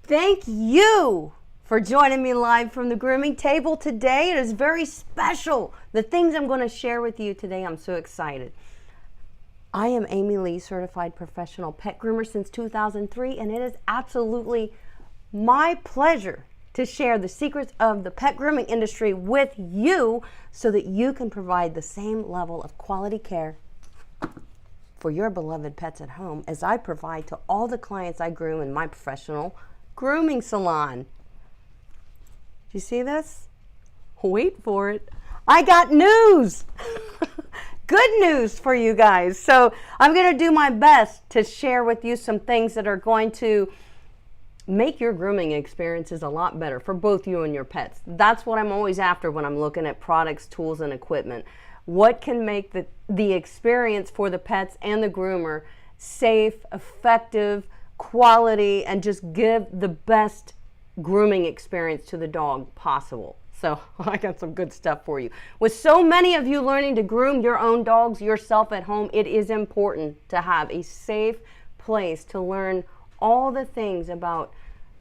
Thank you for joining me live from the grooming table today. It is very special. The things I'm going to share with you today, I'm so excited. I am Amy Lee, certified professional pet groomer since 2003, and it is absolutely my pleasure to share the secrets of the pet grooming industry with you so that you can provide the same level of quality care for your beloved pets at home as I provide to all the clients I groom in my professional grooming salon. Do you see this? Wait for it. I got news. Good news for you guys. So I'm going to do my best to share with you some things that are going to make your grooming experiences a lot better for both you and your pets. That's what I'm always after when I'm looking at products, tools, and equipment. What can make the experience for the pets and the groomer safe, effective, quality, and just give the best grooming experience to the dog possible. So I got some good stuff for you. With so many of you learning to groom your own dogs yourself at home, it is important to have a safe place to learn all the things about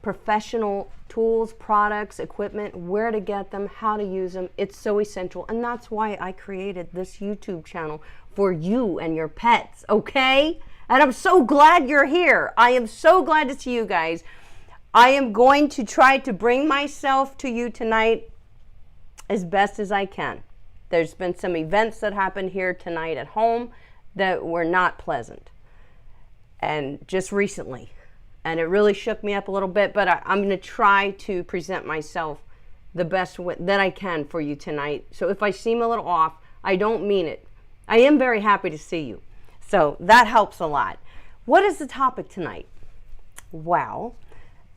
professional tools, products, equipment, where to get them, how to use them. It's so essential, and that's why I created this YouTube channel for you and your pets, okay? And I'm so glad you're here. I am so glad to see you guys. I am going to try to bring myself to you tonight as best as I can. There's been some events that happened here tonight at home that were not pleasant, and just recently. And it really shook me up a little bit, but I'm going to try to present myself the best way that I can for you tonight. So if I seem a little off, I don't mean it. I am very happy to see you. So that helps a lot. What is the topic tonight? Well,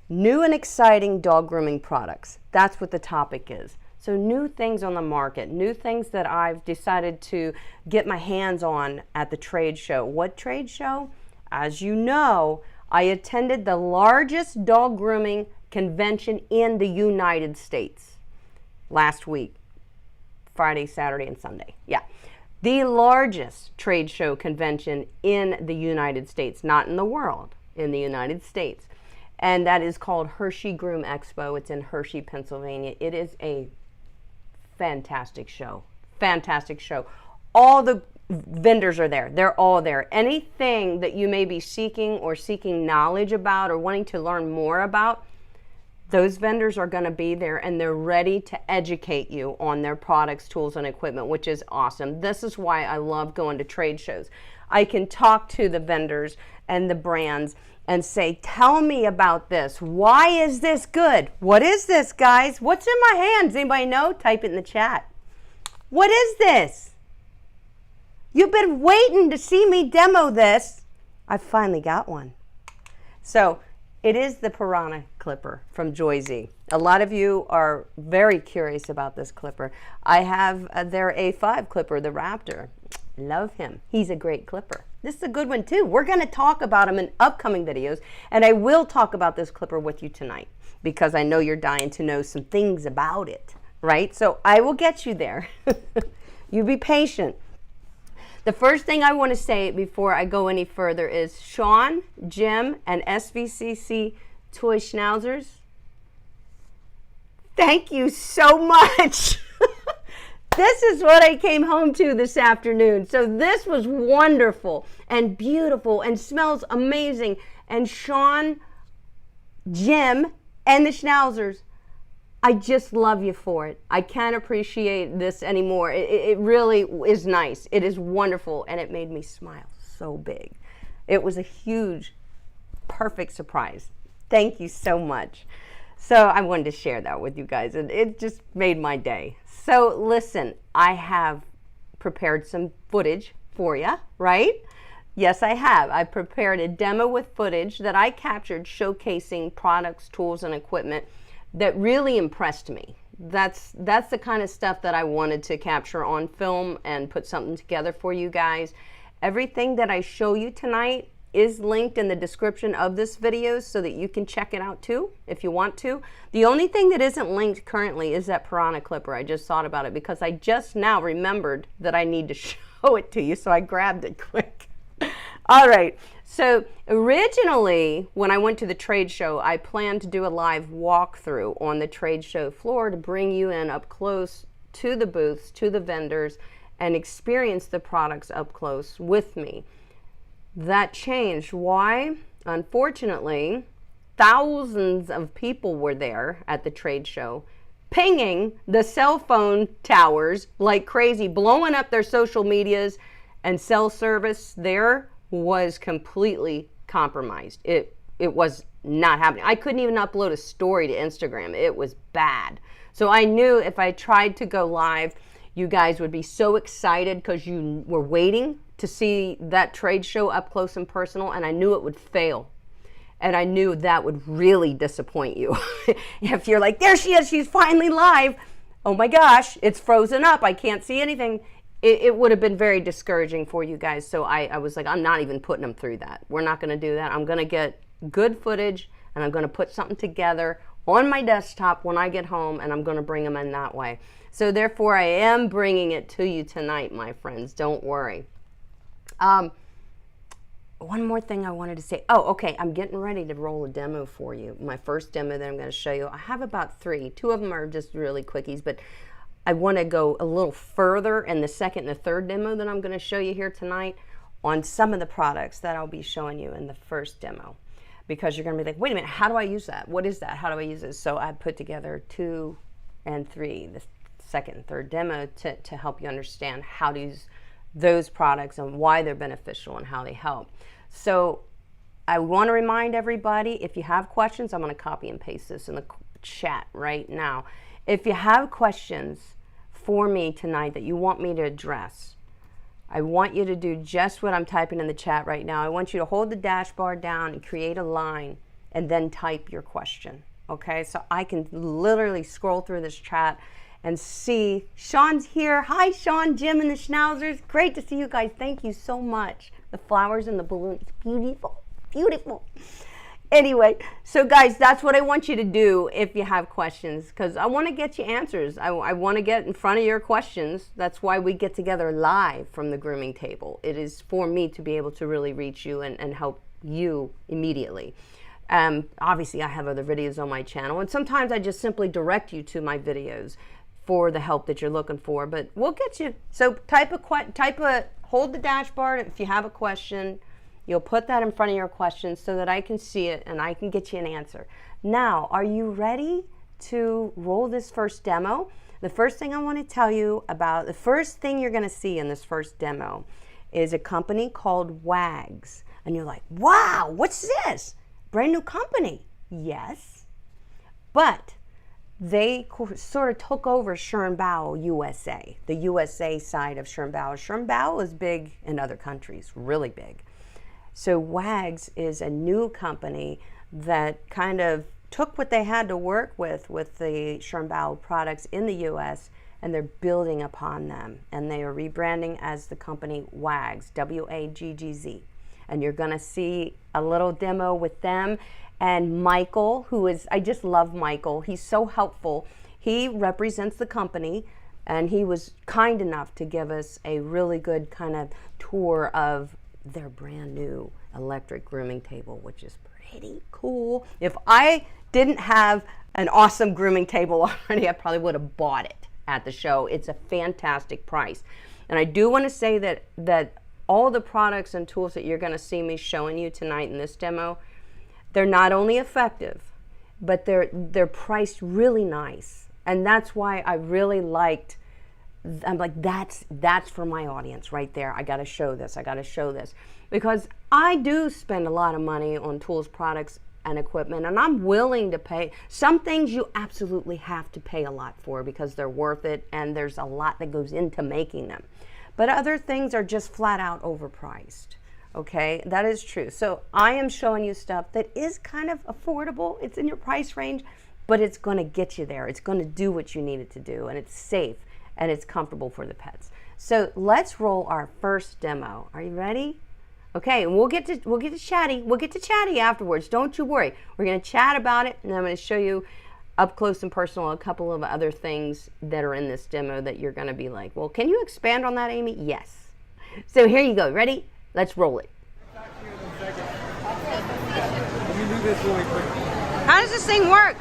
new and exciting dog grooming products. That's what the topic is. So new things on the market, new things that I've decided to get my hands on at the trade show. What trade show? As you know, I attended the largest dog grooming convention in the United States last week, Friday, Saturday, and Sunday. Yeah. The largest trade show convention in the United States, not in the world, in the United States. And that is called Hershey Groom Expo. It's in Hershey, Pennsylvania. It is a fantastic show. Fantastic show. All the vendors are there. They're all there. Anything that you may be seeking or seeking knowledge about or wanting to learn more about, those vendors are going to be there, and they're ready to educate you on their products, tools, and equipment, which is awesome. This is why I love going to trade shows. I can talk to the vendors and the brands and say, tell me about this. Why is this good? What is this, guys? What's in my hands? Anybody know? Type it in the chat. What is this? You've been waiting to see me demo this. I finally got one. So it is the Piranha clipper from Joyzze. A lot of you are very curious about this clipper. I have their A5 clipper, the Raptor. Love him. He's a great clipper. This is a good one too. We're going to talk about him in upcoming videos, and I will talk about this clipper with you tonight because I know you're dying to know some things about it, right? So I will get you there. You be patient. The first thing I want to say before I go any further is Sean, Jim, and SVCC Toy Schnauzers, thank you so much. This is what I came home to this afternoon. So this was wonderful and beautiful and smells amazing. And Sean, Jim, and the Schnauzers, I just love you for it. I can't appreciate this anymore. It really is nice. It is wonderful, and it made me smile so big. It was a huge, perfect surprise. Thank you so much. So I wanted to share that with you guys, and it just made my day. So listen, I have prepared some footage for you, right? Yes, I have. I prepared a demo with footage that I captured showcasing products, tools, and equipment that really impressed me. That's the kind of stuff that I wanted to capture on film and put something together for you guys. Everything that I show you tonight is linked in the description of this video so that you can check it out too if you want to. The only thing that isn't linked currently is that Piranha clipper. I just thought about it because I just now remembered that I need to show it to you, so I grabbed it quick. All right. So originally, when I went to the trade show, I planned to do a live walkthrough on the trade show floor to bring you in up close to the booths, to the vendors, and experience the products up close with me. That changed. Why? Unfortunately, thousands of people were there at the trade show, pinging the cell phone towers like crazy, blowing up their social medias, and cell service there was completely compromised. It was not happening. I couldn't even upload a story to Instagram. It was bad. So I knew if I tried to go live, you guys would be so excited because you were waiting to see that trade show up close and personal, and I knew it would fail. And I knew that would really disappoint you. If you're like, there she is, she's finally live. Oh my gosh, it's frozen up. I can't see anything. It would have been very discouraging for you guys. So I was like, I'm not even putting them through that. We're not going to do that. I'm going to get good footage, and I'm going to put something together on my desktop when I get home, and I'm going to bring them in that way. So therefore, I am bringing it to you tonight, my friends. Don't worry. One more thing I wanted to say. Oh, okay. I'm getting ready to roll a demo for you. My first demo that I'm going to show you. I have about 3. 2 of them are just really quickies, but I want to go a little further in the second and the third demo that I'm going to show you here tonight on some of the products that I'll be showing you in the first demo. Because you're going to be like, wait a minute, how do I use that? What is that? How do I use it? So I put together 2 and 3, the second and third demo to help you understand how to use those products and why they're beneficial and how they help. So I want to remind everybody, if you have questions, I'm going to copy and paste this in the chat right now. If you have questions for me tonight that you want me to address, I want you to do just what I'm typing in the chat right now. I want you to hold the dashboard down and create a line and then type your question. Okay, so I can literally scroll through this chat and see Sean's here. Hi, Sean, Jim, and the Schnauzers. Great to see you guys. Thank you so much. The flowers and the balloons, beautiful, beautiful. Anyway, so guys, that's what I want you to do if you have questions, because I want to get you answers. I want to get in front of your questions. That's why we get together live from the grooming table. It is for me to be able to really reach you and help you immediately. Obviously, I have other videos on my channel, and sometimes I just simply direct you to my videos for the help that you're looking for, but we'll get you. So hold the dashboard. If you have a question, you'll put that in front of your questions so that I can see it and I can get you an answer. Now, are you ready to roll this first demo? The first thing I want to tell you about, the first thing you're going to see in this first demo is a company called Waggz. And you're like, wow, what's this? Brand new company. Yes, but they sort of took over Schernbauer USA, the USA side of Schernbauer. Schernbauer is big in other countries, really big. So Waggz is a new company that kind of took what they had to work with the Schernbauer products in the US, and they're building upon them. And they are rebranding as the company Waggz, W-A-G-G-Z. And you're gonna see a little demo with them. And Michael, who is, I just love Michael. He's so helpful. He represents the company, and he was kind enough to give us a really good kind of tour of their brand new electric grooming table, which is pretty cool. If I didn't have an awesome grooming table already, I probably would have bought it at the show. It's a fantastic price. And I do want to say that all the products and tools that you're going to see me showing you tonight in this demo, they're not only effective, but they're priced really nice. And that's why I really liked, I'm like, that's for my audience right there. I got to show this. I got to show this. Because I do spend a lot of money on tools, products, and equipment, and I'm willing to pay. Some things you absolutely have to pay a lot for because they're worth it, and there's a lot that goes into making them. But other things are just flat out overpriced. Okay, that is true. So I am showing you stuff that is kind of affordable. It's in your price range, but it's going to get you there. It's going to do what you need it to do, and it's safe and it's comfortable for the pets. So let's roll our first demo. Are you ready? Okay, and we'll get to chatty. We'll get to chatty afterwards. Don't you worry. We're going to chat about it, and I'm going to show you up close and personal a couple of other things that are in this demo that you're going to be like, well, can you expand on that, Amy? Yes. So here you go. Ready? Let's roll it. this really quick. How does this thing work?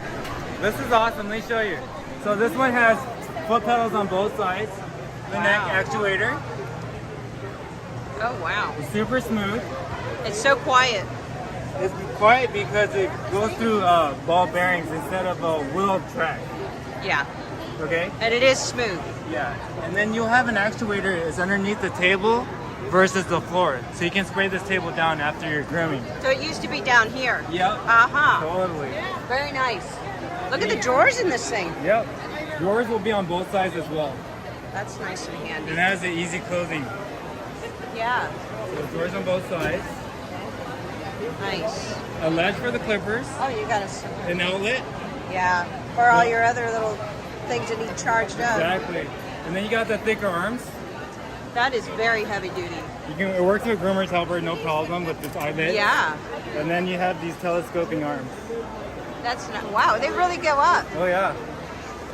This is awesome. Let me show you. So this one has foot pedals on both sides. The neck actuator. Oh, wow. It's super smooth. It's so quiet. It's quiet because it goes through ball bearings instead of a wheel track. Yeah. Okay? And it is smooth. Yeah. And then you'll have an actuator is underneath the table versus the floor. So you can spray this table down after you're grooming. So it used to be down here. Yep. Uh-huh. Totally. Very nice. Look at the drawers in this thing. Yep. Drawers will be on both sides as well. That's nice and handy. And that has the easy closing. Yeah. So the drawers on both sides. Nice. A ledge for the clippers. Oh, you got An outlet. Yeah. For all your other little things that need charged up. Exactly. And then you got the thicker arms. That is very heavy duty. It works with groomer's helper, no problem with this eyelid. Yeah. And then you have these telescoping arms. That's not, wow, they really go up. Oh yeah.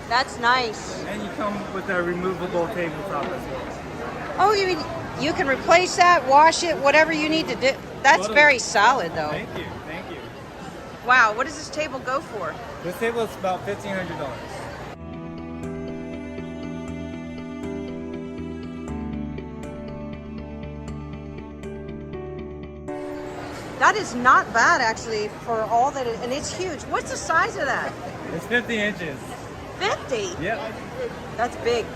That's nice. And you come with a removable tabletop as well. Oh, you mean you can replace that, wash it, whatever you need to do. That's Totally. very solid though. Thank you, thank you. Wow, what does this table go for? This table is about $1,500. That is not bad actually for all that, and it's huge. What's the size of that? It's 50 inches. 50? Yep. That's big.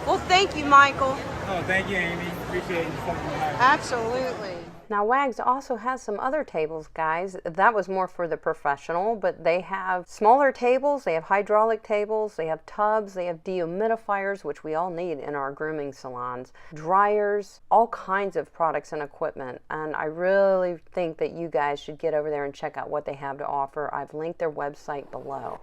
Well, thank you, Michael. Oh, thank you, Amy. Appreciate you stopping by. Absolutely. Now, Waggz also has some other tables, guys. That was more for the professional, but they have smaller tables, they have hydraulic tables, they have tubs, they have dehumidifiers, which we all need in our grooming salons, dryers, all kinds of products and equipment. And I really think that you guys should get over there and check out what they have to offer. I've linked their website below.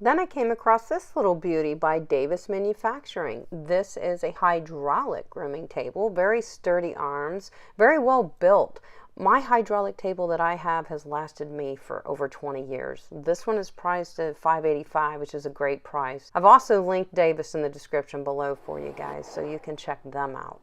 Then I came across this little beauty by Davis Manufacturing. This is a hydraulic grooming table, very sturdy arms, very well built. My hydraulic table that I have has lasted me for over 20 years. This one is priced at $585, which is a great price. I've also linked Davis in the description below for you guys, so you can check them out.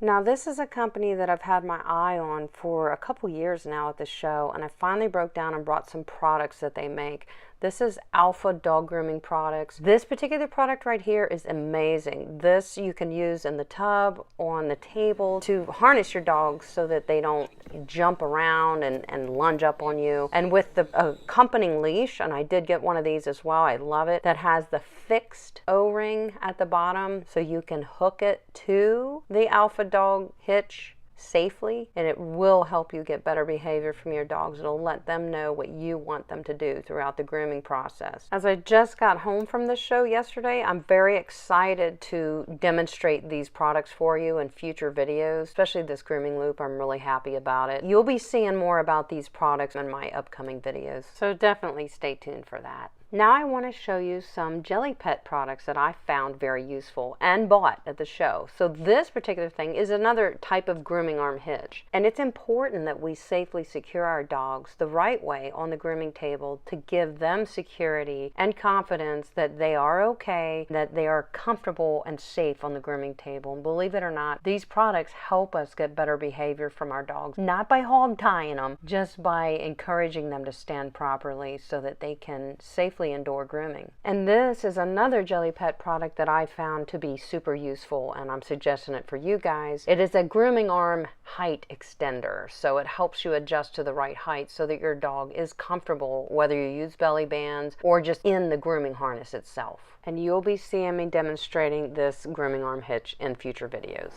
Now, this is a company that I've had my eye on for a couple years now at the show, and I finally broke down and brought some products that they make. This is Alpha Dog Grooming Products. This particular product right here is amazing. This you can use in the tub, on the table, to harness your dogs so that they don't jump around and lunge up on you. And with the accompanying leash, and I did get one of these as well, I love it, that has the fixed O-ring at the bottom so you can hook it to the Alpha Dog hitch safely, and it will help you get better behavior from your dogs. It'll let them know what you want them to do throughout the grooming process. As I just got home from this show yesterday, I'm very excited to demonstrate these products for you in future videos, especially this grooming loop. I'm really happy about it. You'll be seeing more about these products in my upcoming videos, so definitely stay tuned for that. Now I want to show you some Joyzze Pet products that I found very useful and bought at the show. So this particular thing is another type of grooming arm hitch. And it's important that we safely secure our dogs the right way on the grooming table to give them security and confidence that they are okay, that they are comfortable and safe on the grooming table. And believe it or not, these products help us get better behavior from our dogs, not by hog tying them, just by encouraging them to stand properly so that they can safely indoor grooming. And this is another Joyzze Pet product that I found to be super useful, and I'm suggesting it for you guys. It is a grooming arm height extender, so it helps you adjust to the right height so that your dog is comfortable whether you use belly bands or just in the grooming harness itself. And you'll be seeing me demonstrating this grooming arm hitch in future videos.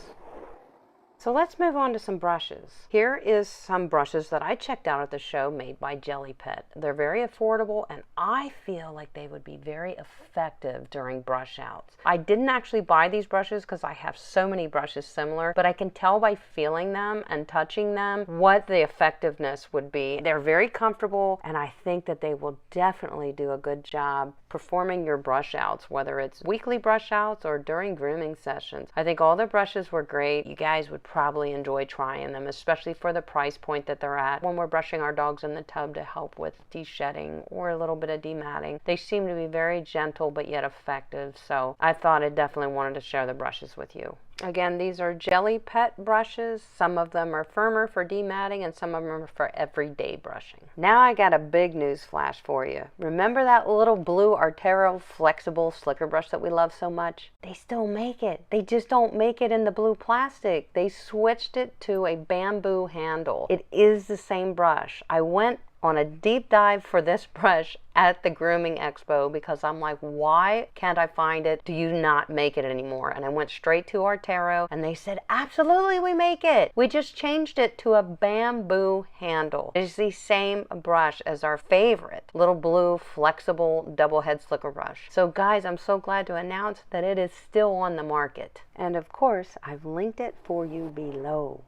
So let's move on to some brushes. Here is some brushes that I checked out at the show made by Joyzze Pet. They're very affordable, and I feel like they would be very effective during brush outs. I didn't actually buy these brushes because I have so many brushes similar, but I can tell by feeling them and touching them what the effectiveness would be. They're very comfortable, and I think that they will definitely do a good job performing your brush outs, whether it's weekly brush outs or during grooming sessions. I think all the brushes were great. You guys would probably enjoy trying them, especially for the price point that they're at when we're brushing our dogs in the tub to help with de-shedding or a little bit of dematting. They seem to be very gentle but yet effective, so I thought I definitely wanted to share the brushes with you. Again, these are Jelly Pet brushes. Some of them are firmer for dematting and some of them are for everyday brushing. Now I got a big news flash for you. Remember that little blue Artero flexible slicker brush that we love so much? They still make it. They just don't make it in the blue plastic. They switched it to a bamboo handle. It is the same brush. I went on a deep dive for this brush at the Grooming Expo because I'm like, why can't I find it? Do you not make it anymore? And I went straight to Artero and they said, absolutely, we make it. We just changed it to a bamboo handle. It's the same brush as our favorite little blue flexible double head slicker brush. So guys, I'm so glad to announce that it is still on the market. And of course, I've linked it for you below.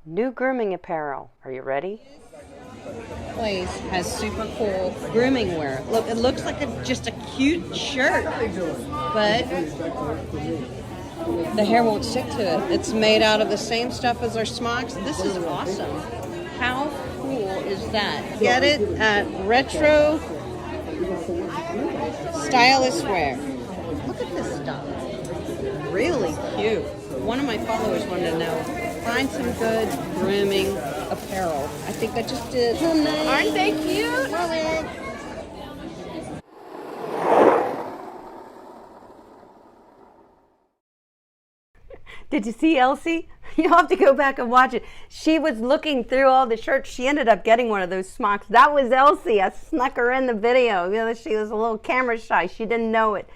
New grooming apparel. Are you ready? Place has super cool grooming wear. Look, it looks like just a cute shirt, but the hair won't stick to it. It's made out of the same stuff as our smocks. This is awesome. How cool is that? Get it at Retro Stylist wear. Look at this stuff. Really cute. One of my followers wanted to know, find some good grooming apparel. I think I just did. Aren't they cute? Love it. Did you see Elsie? You'll have to go back and watch it. She was looking through all the shirts. She ended up getting one of those smocks. That was Elsie. I snuck her in the video. You know, she was a little camera shy. She didn't know it.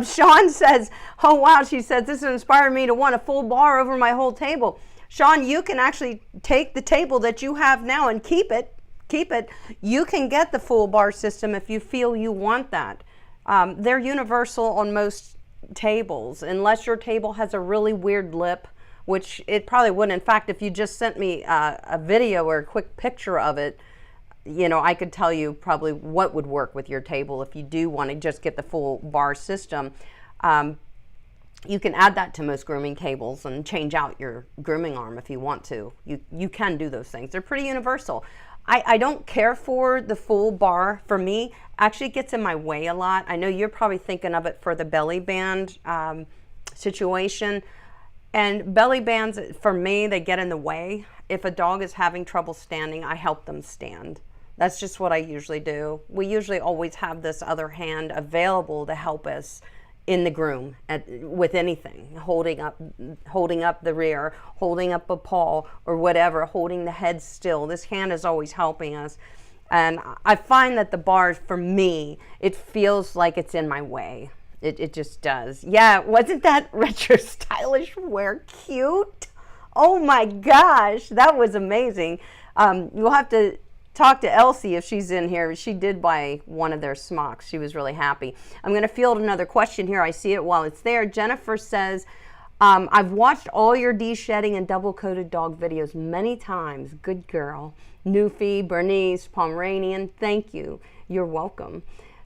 Sean says, oh wow, she says, this inspired me to want a full bar over my whole table. Sean, you can actually take the table that you have now and keep it. You can get the full bar system if you feel you want that. They're universal on most tables, unless your table has a really weird lip, which it probably wouldn't. In fact, if you just sent me a video or a quick picture of it, you know, I could tell you probably what would work with your table if you do want to just get the full bar system. You can add that to most grooming tables and change out your grooming arm if you want to. You can do those things. They're pretty universal. I don't care for the full bar. For me, actually it gets in my way a lot. I know you're probably thinking of it for the belly band situation. And belly bands, for me, they get in the way. If a dog is having trouble standing, I help them stand. That's just what I usually do. We usually always have this other hand available to help us in the groom with anything, holding up the rear, holding up a paw or whatever, holding the head still. This hand is always helping us. And I find that the bars, for me, it feels like it's in my way. It just does. Yeah, wasn't that retro stylish wear cute? Oh my gosh, that was amazing. You'll have to talk to Elsie if she's in here. She did buy one of their smocks. She was really happy. I'm going to field another question here. I see it while it's there. Jennifer says, I've watched all your de-shedding and double-coated dog videos many times. Good girl. Newfie, Bernice, Pomeranian, thank you. You're welcome.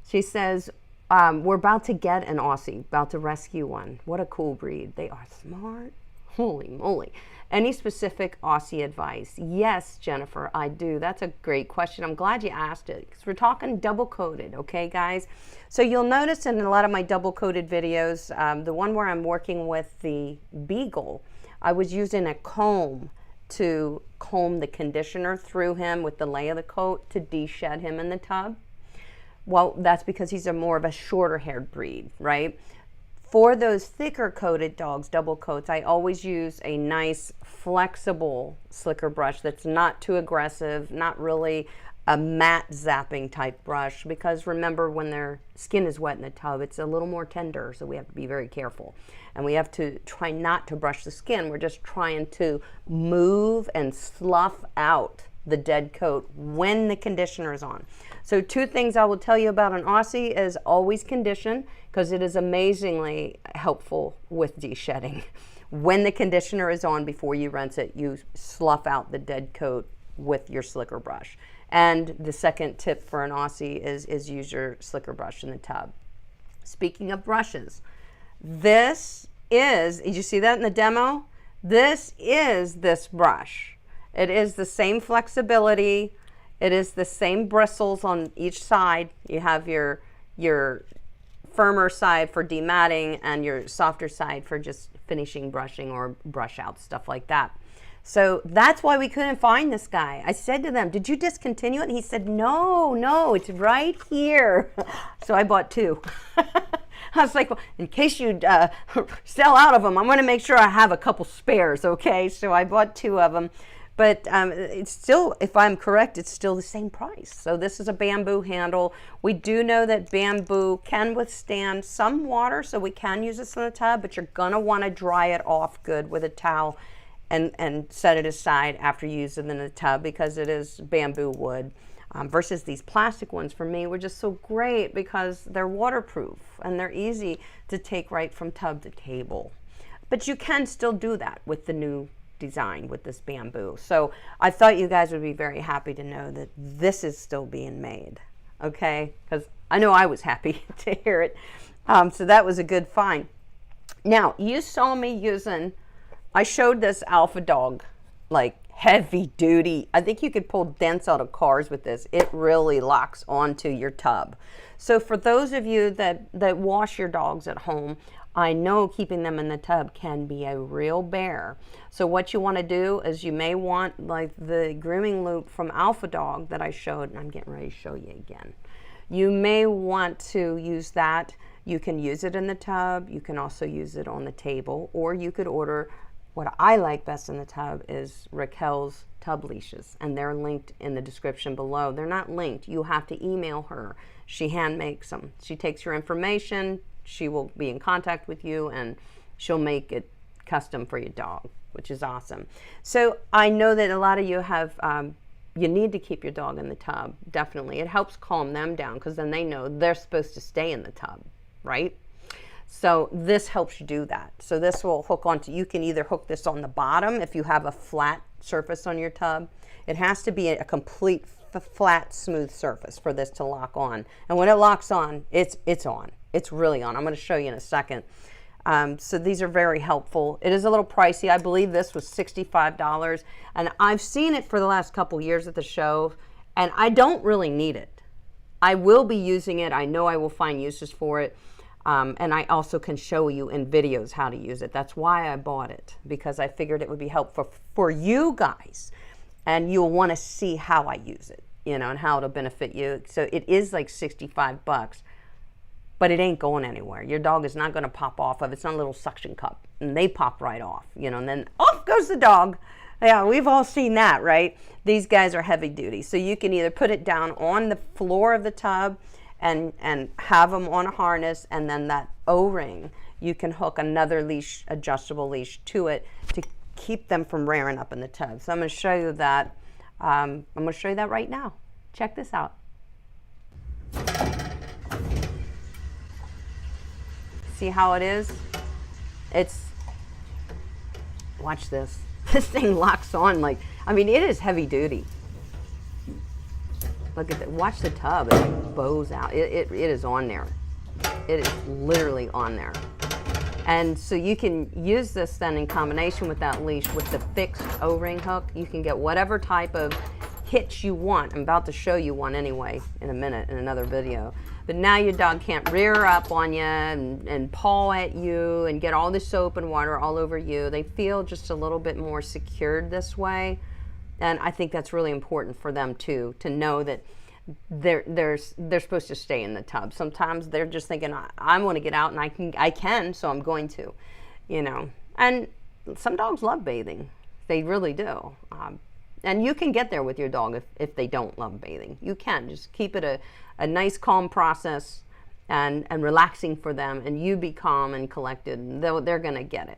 She says, we're about to get an Aussie, about to rescue one. What a cool breed. They are smart. Holy moly. Any specific Aussie advice? Yes, Jennifer, I do. That's a great question. I'm glad you asked it because we're talking double-coated, okay, guys? So you'll notice in a lot of my double-coated videos, the one where I'm working with the Beagle, I was using a comb to comb the conditioner through him with the lay of the coat to de-shed him in the tub. Well, that's because he's more of a shorter-haired breed, right? For those thicker coated dogs, double coats, I always use a nice flexible slicker brush that's not too aggressive, not really a matte zapping type brush, because remember, when their skin is wet in the tub, it's a little more tender, so we have to be very careful. And we have to try not to brush the skin. We're just trying to move and slough out the dead coat when the conditioner is on. So 2 things I will tell you about an Aussie is always condition, because it is amazingly helpful with de-shedding. When the conditioner is on before you rinse it, you slough out the dead coat with your slicker brush. And the second tip for an Aussie is use your slicker brush in the tub. Speaking of brushes, this is, did you see that in the demo? This is this brush. It is the same flexibility. It is the same bristles on each side. You have your firmer side for dematting and your softer side for just finishing brushing or brush out, stuff like that. So that's why we couldn't find this guy. I said to them, did you discontinue it? And he said, no, it's right here. So I bought 2. I was like, well, in case you sell out of them, I'm going to make sure I have a couple spares, okay? So I bought 2 of them. But it's still, if I'm correct, it's still the same price. So this is a bamboo handle. We do know that bamboo can withstand some water, so we can use this in the tub, but you're going to want to dry it off good with a towel and set it aside after you use it in the tub, because it is bamboo wood. Versus these plastic ones, for me, were just so great because they're waterproof and they're easy to take right from tub to table. But you can still do that with the new design with this bamboo. So I thought you guys would be very happy to know that this is still being made, okay? Because I know I was happy to hear it. So that was a good find. Now, you saw me using, I showed this Alpha Dog, like heavy duty. I think you could pull dents out of cars with this. It really locks onto your tub. So for those of you that wash your dogs at home, I know keeping them in the tub can be a real bear. So what you want to do is you may want like the grooming loop from Alpha Dog that I showed, and I'm getting ready to show you again. You may want to use that. You can use it in the tub. You can also use it on the table, or you could order, what I like best in the tub is Raquel's tub leashes, and they're linked in the description below. They're not linked. You have to email her. She hand makes them. She takes your information. She will be in contact with you, and she'll make it custom for your dog, which is awesome. So I know that a lot of you have, you need to keep your dog in the tub, definitely. It helps calm them down because then they know they're supposed to stay in the tub, right? So this helps you do that. So this will hook onto, you can either hook this on the bottom if you have a flat surface on your tub. It has to be a complete flat, smooth surface for this to lock on. And when it locks on, it's on. It's really on. I'm going to show you in a second. So these are very helpful. It is a little pricey. I believe this was $65. And I've seen it for the last couple years at the show, and I don't really need it. I will be using it. I know I will find uses for it. And I also can show you in videos how to use it. That's why I bought it, because I figured it would be helpful for you guys. And you'll want to see how I use it, you know, and how it'll benefit you. So it is like 65 bucks, but it ain't going anywhere. Your dog is not going to pop off of it. It's not a little suction cup, and they pop right off, you know, and then off goes the dog. Yeah, we've all seen that, right? These guys are heavy duty. So you can either put it down on the floor of the tub and have them on a harness, and then that O-ring, you can hook another leash, adjustable leash to it to keep them from rearing up in the tub. So I'm going to show you that. I'm going to show you that right now. Check this out. See how it is? Watch this. This thing locks on like, I mean, it is heavy duty. Look at that. Watch the tub. It like bows out. It is on there. It is literally on there. And so you can use this then in combination with that leash with the fixed O-ring hook. You can get whatever type of hitch you want. I'm about to show you one anyway in a minute in another video. But now your dog can't rear up on you and paw at you and get all the soap and water all over you. They feel just a little bit more secured this way. And I think that's really important for them too, to know that they're supposed to stay in the tub. Sometimes they're just thinking, I want to get out, and I can, so I'm going to, you know. And some dogs love bathing. They really do. And you can get there with your dog if they don't love bathing. You can. Just keep it a nice, calm process and relaxing for them, and you be calm and collected, and they're going to get it.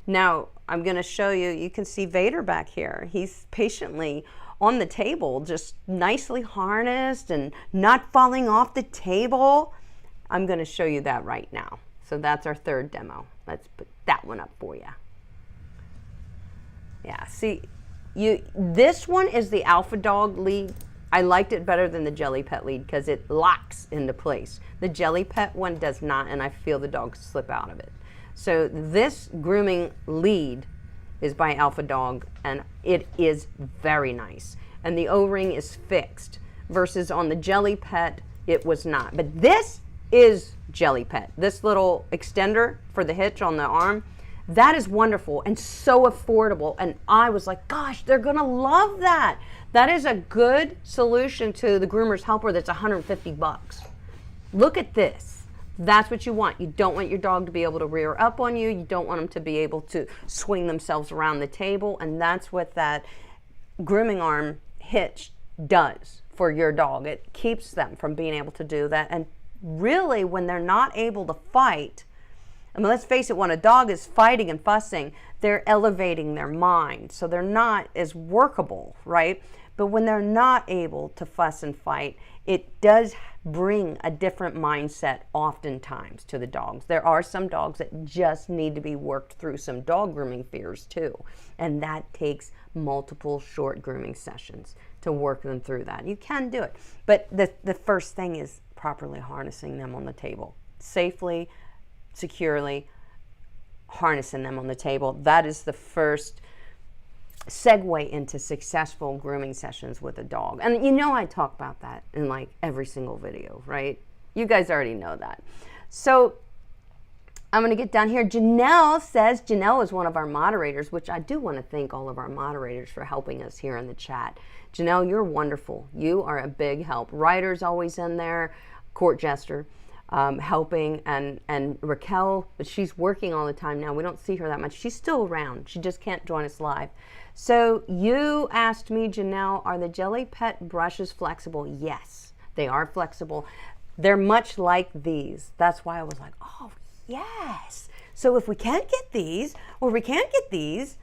Now, I'm going to show you, you can see Vader back here. He's patiently on the table, just nicely harnessed and not falling off the table. I'm going to show you that right now. So that's our third demo. Let's put that one up for you. Yeah, see, this one is the Alpha Dog lead. I liked it better than the Jelly Pet lead because it locks into place. The Jelly Pet one does not, and I feel the dog slip out of it. So this grooming lead is by Alpha Dog, and it is very nice. And the O-ring is fixed, versus on the Jelly Pet, it was not. But this is Jelly Pet. This little extender for the hitch on the arm, that is wonderful and so affordable. And I was like, gosh, they're gonna love that. That is a good solution to the groomer's helper that's 150 bucks. Look at this. That's what you want. You don't want your dog to be able to rear up on you. You don't want them to be able to swing themselves around the table. And that's what that grooming arm hitch does for your dog. It keeps them from being able to do that. And really, when they're not able to fight, I mean, let's face it, when a dog is fighting and fussing, they're elevating their mind. So they're not as workable, right? But when they're not able to fuss and fight, it does bring a different mindset oftentimes to the dogs. There are some dogs that just need to be worked through some dog grooming fears too. And that takes multiple short grooming sessions to work them through that. You can do it. But the first thing is properly harnessing them on the table. Safely, securely harnessing them on the table. That is the first segue into successful grooming sessions with a dog. And you know I talk about that in like every single video, right? You guys already know that. So I'm going to get down here. Janelle says, Janelle is one of our moderators, which I do want to thank all of our moderators for helping us here in the chat. Janelle, you're wonderful. You are a big help. Ryder's always in there, Court Jester, helping, and Raquel, but she's working all the time now. We don't see her that much. She's still around. She just can't join us live. So you asked me, Janelle, are the Jelly Pet brushes flexible? Yes, they are flexible. They're much like these. That's why I was like, oh, yes. So if we can't get these, or we can't get these,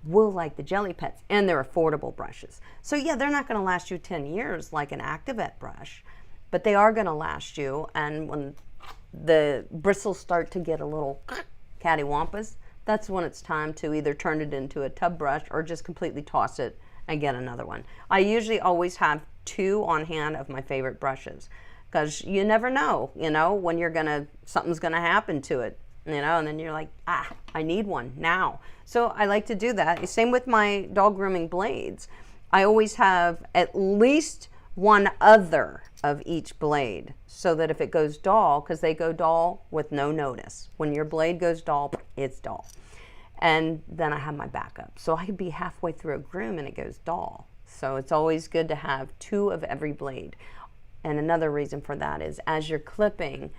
we'll like the Jelly Pets, and they're affordable brushes. So yeah, they're not going to last you 10 years like an Activate brush, but they are going to last you. And when the bristles start to get a little cattywampus, that's when it's time to either turn it into a tub brush or just completely toss it and get another one. I usually always have 2 on hand of my favorite brushes, because you never know, you know, when something's gonna happen to it, you know, and then you're like, I need one now. So I like to do that. Same with my dog grooming blades. I always have at least one other of each blade, so that if it goes dull, because they go dull with no notice. When your blade goes dull, it's dull. And then I have my backup. So I could be halfway through a groom and it goes dull. So it's always good to have 2 of every blade. And another reason for that is as you're clipping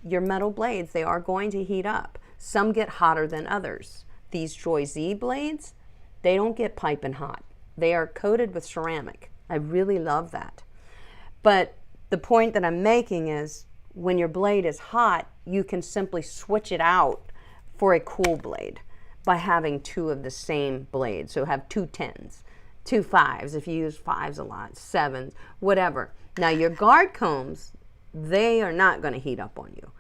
your metal blades, they are going to heat up. Some get hotter than others. These Joyzze blades, they don't get piping hot. They are coated with ceramic. I really love that. But the point that I'm making is when your blade is hot, you can simply switch it out for a cool blade by having 2 of the same blade. So have 2 10s, 2 5s if you use 5s a lot, 7s, whatever. Now your guard combs, they are not going to heat up on you.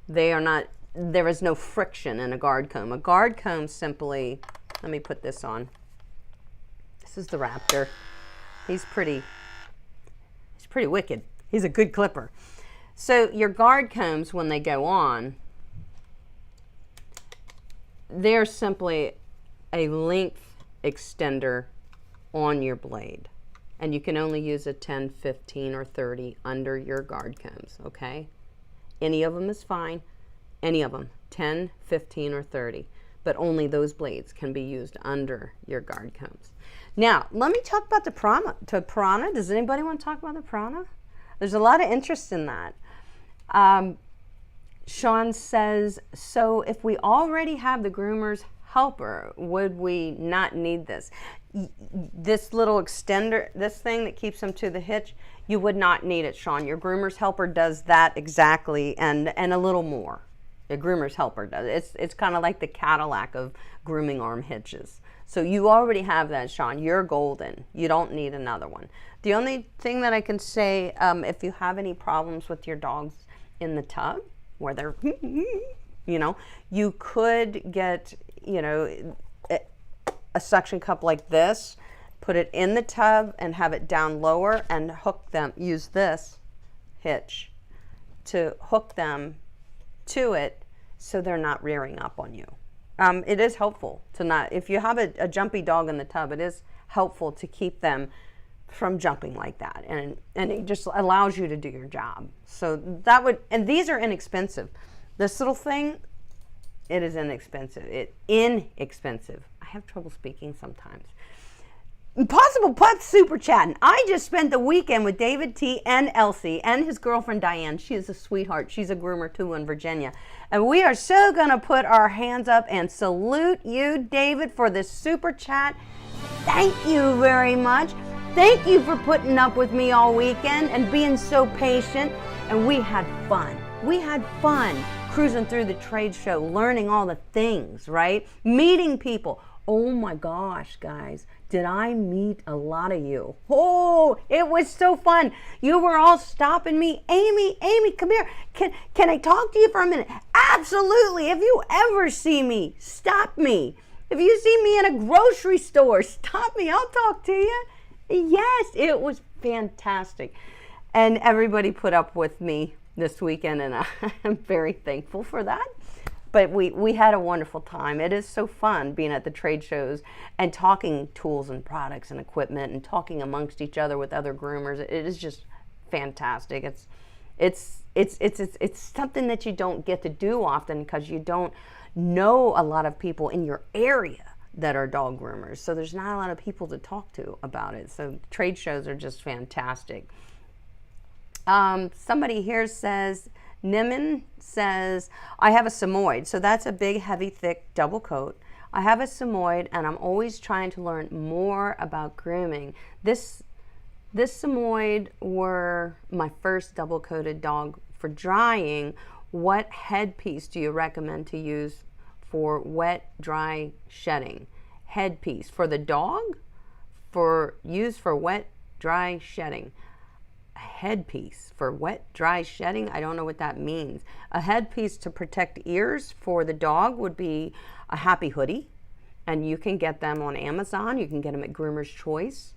They are not, there is no friction in a guard comb. A guard comb simply, let me put this on. This is the Raptor. He's pretty wicked. He's a good clipper. So your guard combs, when they go on, they're simply a length extender on your blade. And you can only use a 10, 15, or 30 under your guard combs, okay? Any of them is fine. Any of them, 10, 15, or 30. But only those blades can be used under your guard combs. Now, let me talk about the Piranha. Does anybody want to talk about the Piranha? There's a lot of interest in that. Sean says, so if we already have the groomer's helper, would we not need this? This little extender, this thing that keeps them to the hitch, you would not need it, Sean. Your groomer's helper does that exactly, and a little more. The groomer's helper does. It's kind of like the Cadillac of grooming arm hitches. So you already have that, Sean. You're golden. You don't need another one. The only thing that I can say, if you have any problems with your dogs in the tub, where they're, you know, you could get, you know, a suction cup like this, put it in the tub and have it down lower and hook them, use this hitch to hook them to it so they're not rearing up on you. It is helpful to not, if you have a jumpy dog in the tub, it is helpful to keep them from jumping like that, and it just allows you to do your job. So that would, and these are inexpensive. This little thing, it is inexpensive. I have trouble speaking sometimes. Impossible Putz super chatting. I just spent the weekend with David T and Elsie and his girlfriend Diane. She is a sweetheart. She's a groomer too in Virginia. And we are so gonna put our hands up and salute you, David, for this super chat. Thank you very much. Thank you for putting up with me all weekend and being so patient. And we had fun. We had fun cruising through the trade show, learning all the things, right? Meeting people. Oh my gosh, guys, did I meet a lot of you? Oh, it was so fun. You were all stopping me. Amy, come here. Can I talk to you for a minute? Absolutely. If you ever see me, stop me. If you see me in a grocery store, stop me. I'll talk to you. Yes, it was fantastic. And everybody put up with me this weekend, and I'm very thankful for that. But we had a wonderful time. It is so fun being at the trade shows and talking tools and products and equipment and talking amongst each other with other groomers. It is just fantastic. It's something that you don't get to do often because you don't know a lot of people in your area that are dog groomers. So there's not a lot of people to talk to about it. So trade shows are just fantastic. Somebody here says, Niman says, I have a Samoyed. So that's a big, heavy, thick double coat. I have a Samoyed and I'm always trying to learn more about grooming. This Samoyed were my first double coated dog. For drying, what headpiece do you recommend to use for wet, dry shedding? Headpiece for the dog? For wet, dry shedding. A headpiece for wet, dry shedding? I don't know what that means. A headpiece to protect ears for the dog would be a Happy Hoodie, and you can get them on Amazon. You can get them at Groomer's Choice.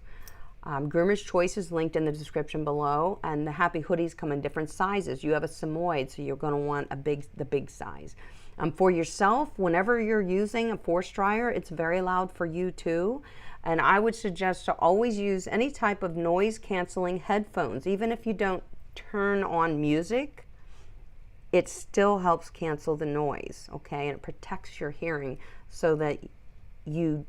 Groomer's Choice is linked in the description below, and the Happy Hoodies come in different sizes. You have a Samoyed, so you're going to want the big size. For yourself, whenever you're using a force dryer, it's very loud for you too. And I would suggest to always use any type of noise canceling headphones. Even if you don't turn on music, it still helps cancel the noise, okay? And it protects your hearing so that you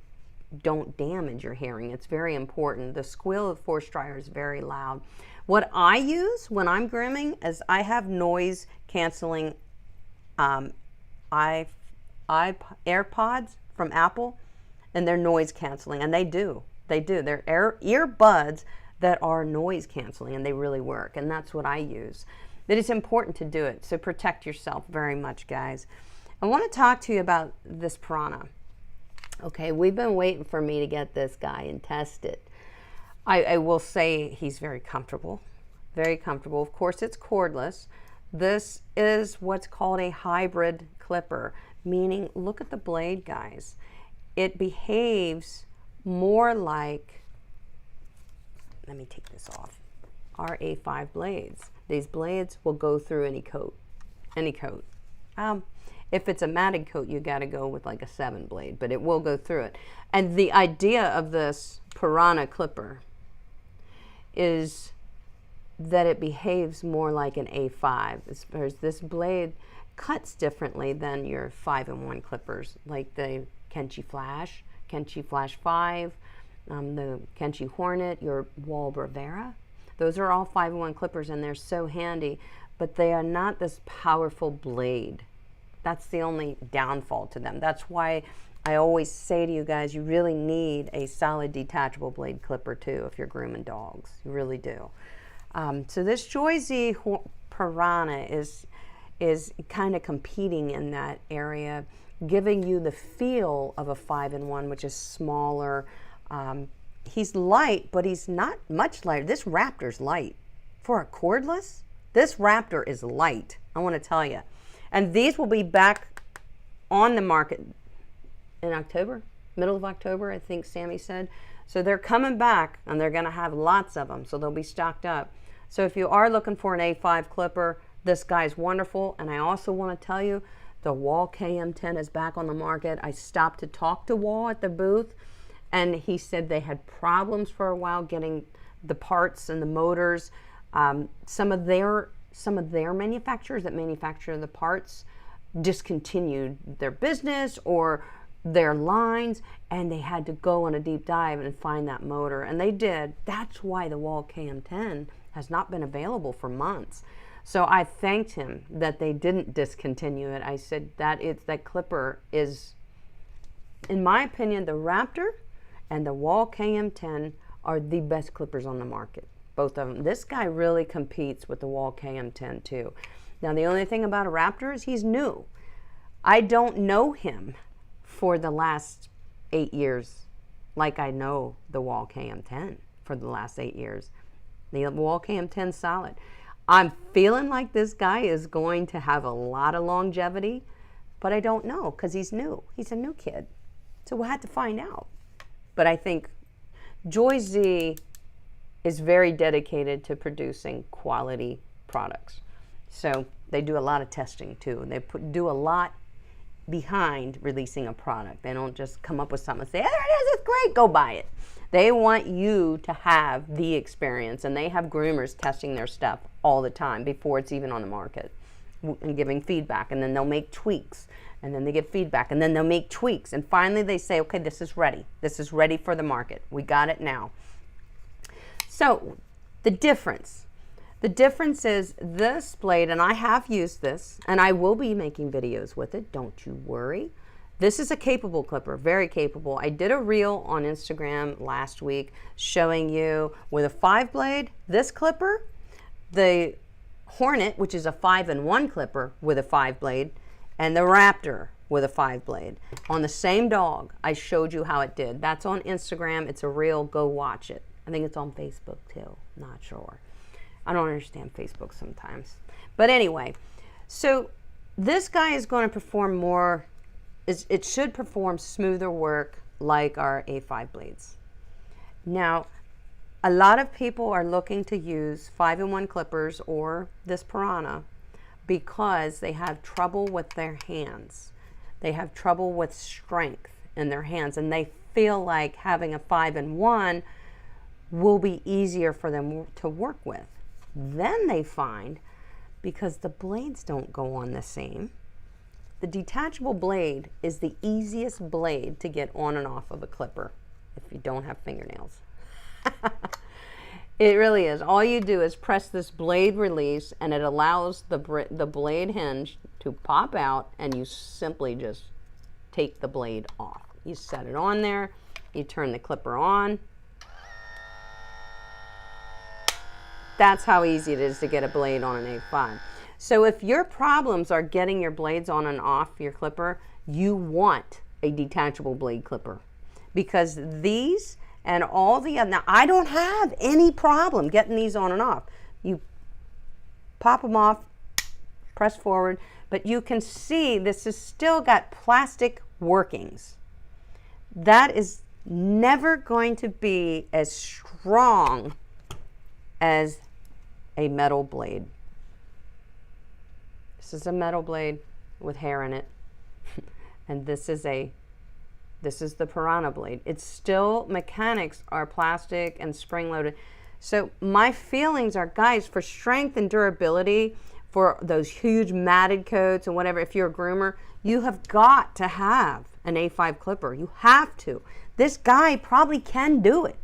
don't damage your hearing. It's very important. The squeal of the force dryer is very loud. What I use when I'm grooming is I have noise canceling AirPods from Apple, and they're noise canceling, and they do. They're earbuds that are noise canceling, and they really work, and that's what I use. It is important to do it, so protect yourself very much, guys. I want to talk to you about this Piranha. Okay, we've been waiting for me to get this guy and test it. I will say he's very comfortable, very comfortable. Of course, it's cordless. This is what's called a hybrid clipper, meaning, look at the blade, guys. It behaves more like, let me take this off, our A5 blades. These blades will go through any coat, any coat. If it's a matted coat, you got to go with like a 7 blade, but it will go through it. And the idea of this Piranha clipper is that it behaves more like an A5. As far as this blade cuts differently than your 5-in-1 clippers, like the Kenchi Flash 5, the Kenchi Hornet, your Wall Bravera. Those are all 5-in-1 clippers, and they're so handy, but they are not this powerful blade. That's the only downfall to them. That's why I always say to you guys, you really need a solid detachable blade clipper too if you're grooming dogs. You really do. So this Joyzze Piranha is kind of competing in that area, giving you the feel of a 5-in-1, which is smaller. He's light, but he's not much lighter. This Raptor's light. For a cordless, this Raptor is light, I want to tell you. And these will be back on the market in October, middle of October, I think Sammy said. So they're coming back, and they're going to have lots of them, so they'll be stocked up. So if you are looking for an A5 clipper, this guy's wonderful. And I also want to tell you, the Wall KM10 is back on the market. I stopped to talk to Wall at the booth, and he said they had problems for a while getting the parts and the motors. Some of their manufacturers that manufacture the parts discontinued their business or their lines, and they had to go on a deep dive and find that motor, and they did. That's why the Waggz KM10 has not been available for months. So I thanked him that they didn't discontinue it. I said that clipper is, in my opinion, the Raptor and the Waggz KM10 are the best clippers on the market. Both of them. This guy really competes with the Waggz KM10 too. Now the only thing about a Raptor is he's new. I don't know him for the last 8 years like I know the Waggz KM10 for the last 8 years. The Waggz KM10 solid. I'm feeling like this guy is going to have a lot of longevity, but I don't know because he's new. He's a new kid. So we'll have to find out. But I think Joyzze is very dedicated to producing quality products. So they do a lot of testing too. They do a lot behind releasing a product. They don't just come up with something and say, there it is, it's great, go buy it. They want you to have the experience, and they have groomers testing their stuff all the time before it's even on the market and giving feedback, and then they'll make tweaks, and then they get feedback, and then they'll make tweaks, and finally they say, okay, this is ready. This is ready for the market. We got it now. So the difference is this blade, and I have used this, and I will be making videos with it, don't you worry. This is a capable clipper, very capable. I did a reel on Instagram last week showing you with a 5-blade, this clipper, the Hornet, which is a 5-in-1 clipper with a 5-blade, and the Raptor with a 5-blade. On the same dog, I showed you how it did. That's on Instagram, it's a reel, go watch it. I think it's on Facebook too, not sure. I don't understand Facebook sometimes. But anyway, so this guy is going to perform more, it should perform smoother work like our A5 blades. Now, a lot of people are looking to use 5-in-1 clippers or this Piranha because they have trouble with their hands. They have trouble with strength in their hands, and they feel like having a 5-in-1 will be easier for them to work with. Then they find, because the blades don't go on the same, the detachable blade is the easiest blade to get on and off of a clipper if you don't have fingernails. It really is. All you do is press this blade release, and it allows the blade hinge to pop out, and you simply just take the blade off. You set it on there, you turn the clipper on. That's how easy it is to get a blade on an A5. So if your problems are getting your blades on and off your clipper, you want a detachable blade clipper, because these and all the other, now I don't have any problem getting these on and off. You pop them off, press forward, but you can see this has still got plastic workings. That is never going to be as strong as a metal blade. This is a metal blade with hair in it. And this is the Piranha blade. It's still, mechanics are plastic and spring loaded. So my feelings are, guys, for strength and durability, for those huge matted coats and whatever, if you're a groomer, you have got to have an A5 clipper. You have to. This guy probably can do it,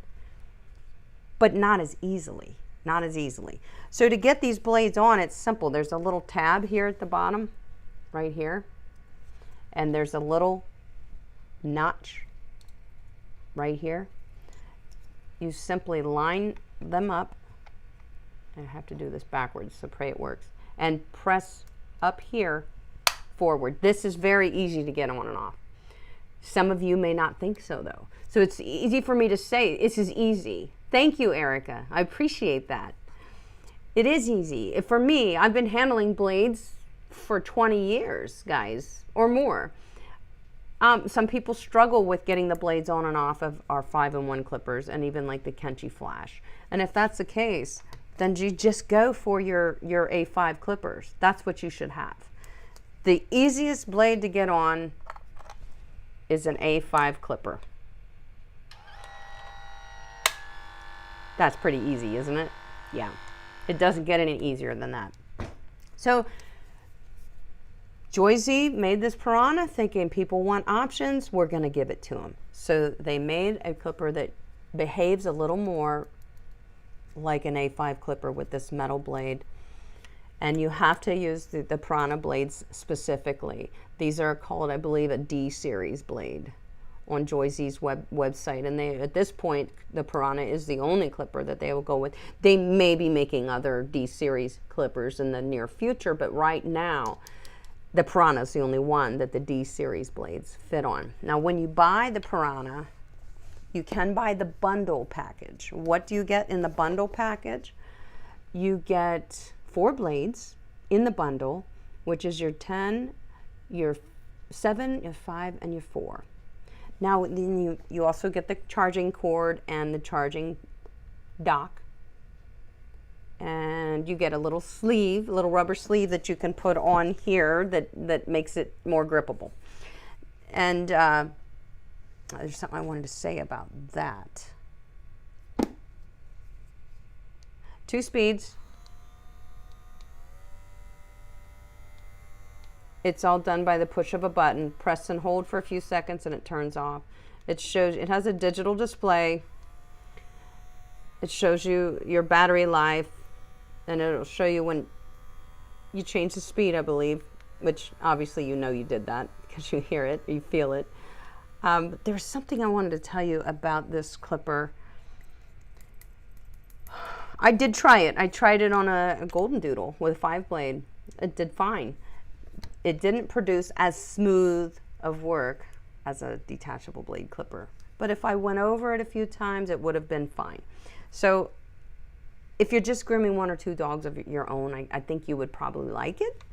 but not as easily. Not as easily. So to get these blades on, it's simple. There's a little tab here at the bottom, right here. And there's a little notch right here. You simply line them up. I have to do this backwards, so pray it works. And press up here forward. This is very easy to get on and off. Some of you may not think so though. So it's easy for me to say, this is easy. Thank you, Erica. I appreciate that. It is easy. For me, I've been handling blades for 20 years, guys, or more. Some people struggle with getting the blades on and off of our 5-in-1 clippers, and even like the Kenchi Flash. And if that's the case, then you just go for your A5 clippers. That's what you should have. The easiest blade to get on is an A5 clipper. That's pretty easy, isn't it? Yeah, it doesn't get any easier than that. So Joyzze made this Piranha thinking people want options, we're going to give it to them. So they made a clipper that behaves a little more like an A5 clipper with this metal blade. And you have to use the Piranha blades specifically. These are called, I believe, a D series blade on Joyzze's website. And they, at this point, the Piranha is the only clipper that they will go with. They may be making other D series clippers in the near future, but right now, the Piranha is the only one that the D series blades fit on. Now, when you buy the Piranha, you can buy the bundle package. What do you get in the bundle package? You get 4 blades in the bundle, which is your 10, your 7, your 5, and your 4. Now, then you also get the charging cord and the charging dock. And you get a little sleeve, a little rubber sleeve that you can put on here that makes it more grippable. And there's something I wanted to say about that. 2 speeds. It's all done by the push of a button. Press and hold for a few seconds and it turns off. It has a digital display. It shows you your battery life, and it'll show you when you change the speed, I believe, which obviously you know you did that because you hear it, you feel it. But there's something I wanted to tell you about this clipper. I did try it. I tried it on a Golden Doodle with a 5 blade. It did fine. It didn't produce as smooth of work as a detachable blade clipper. But if I went over it a few times, it would have been fine. So if you're just grooming 1 or 2 dogs of your own, I think you would probably like it.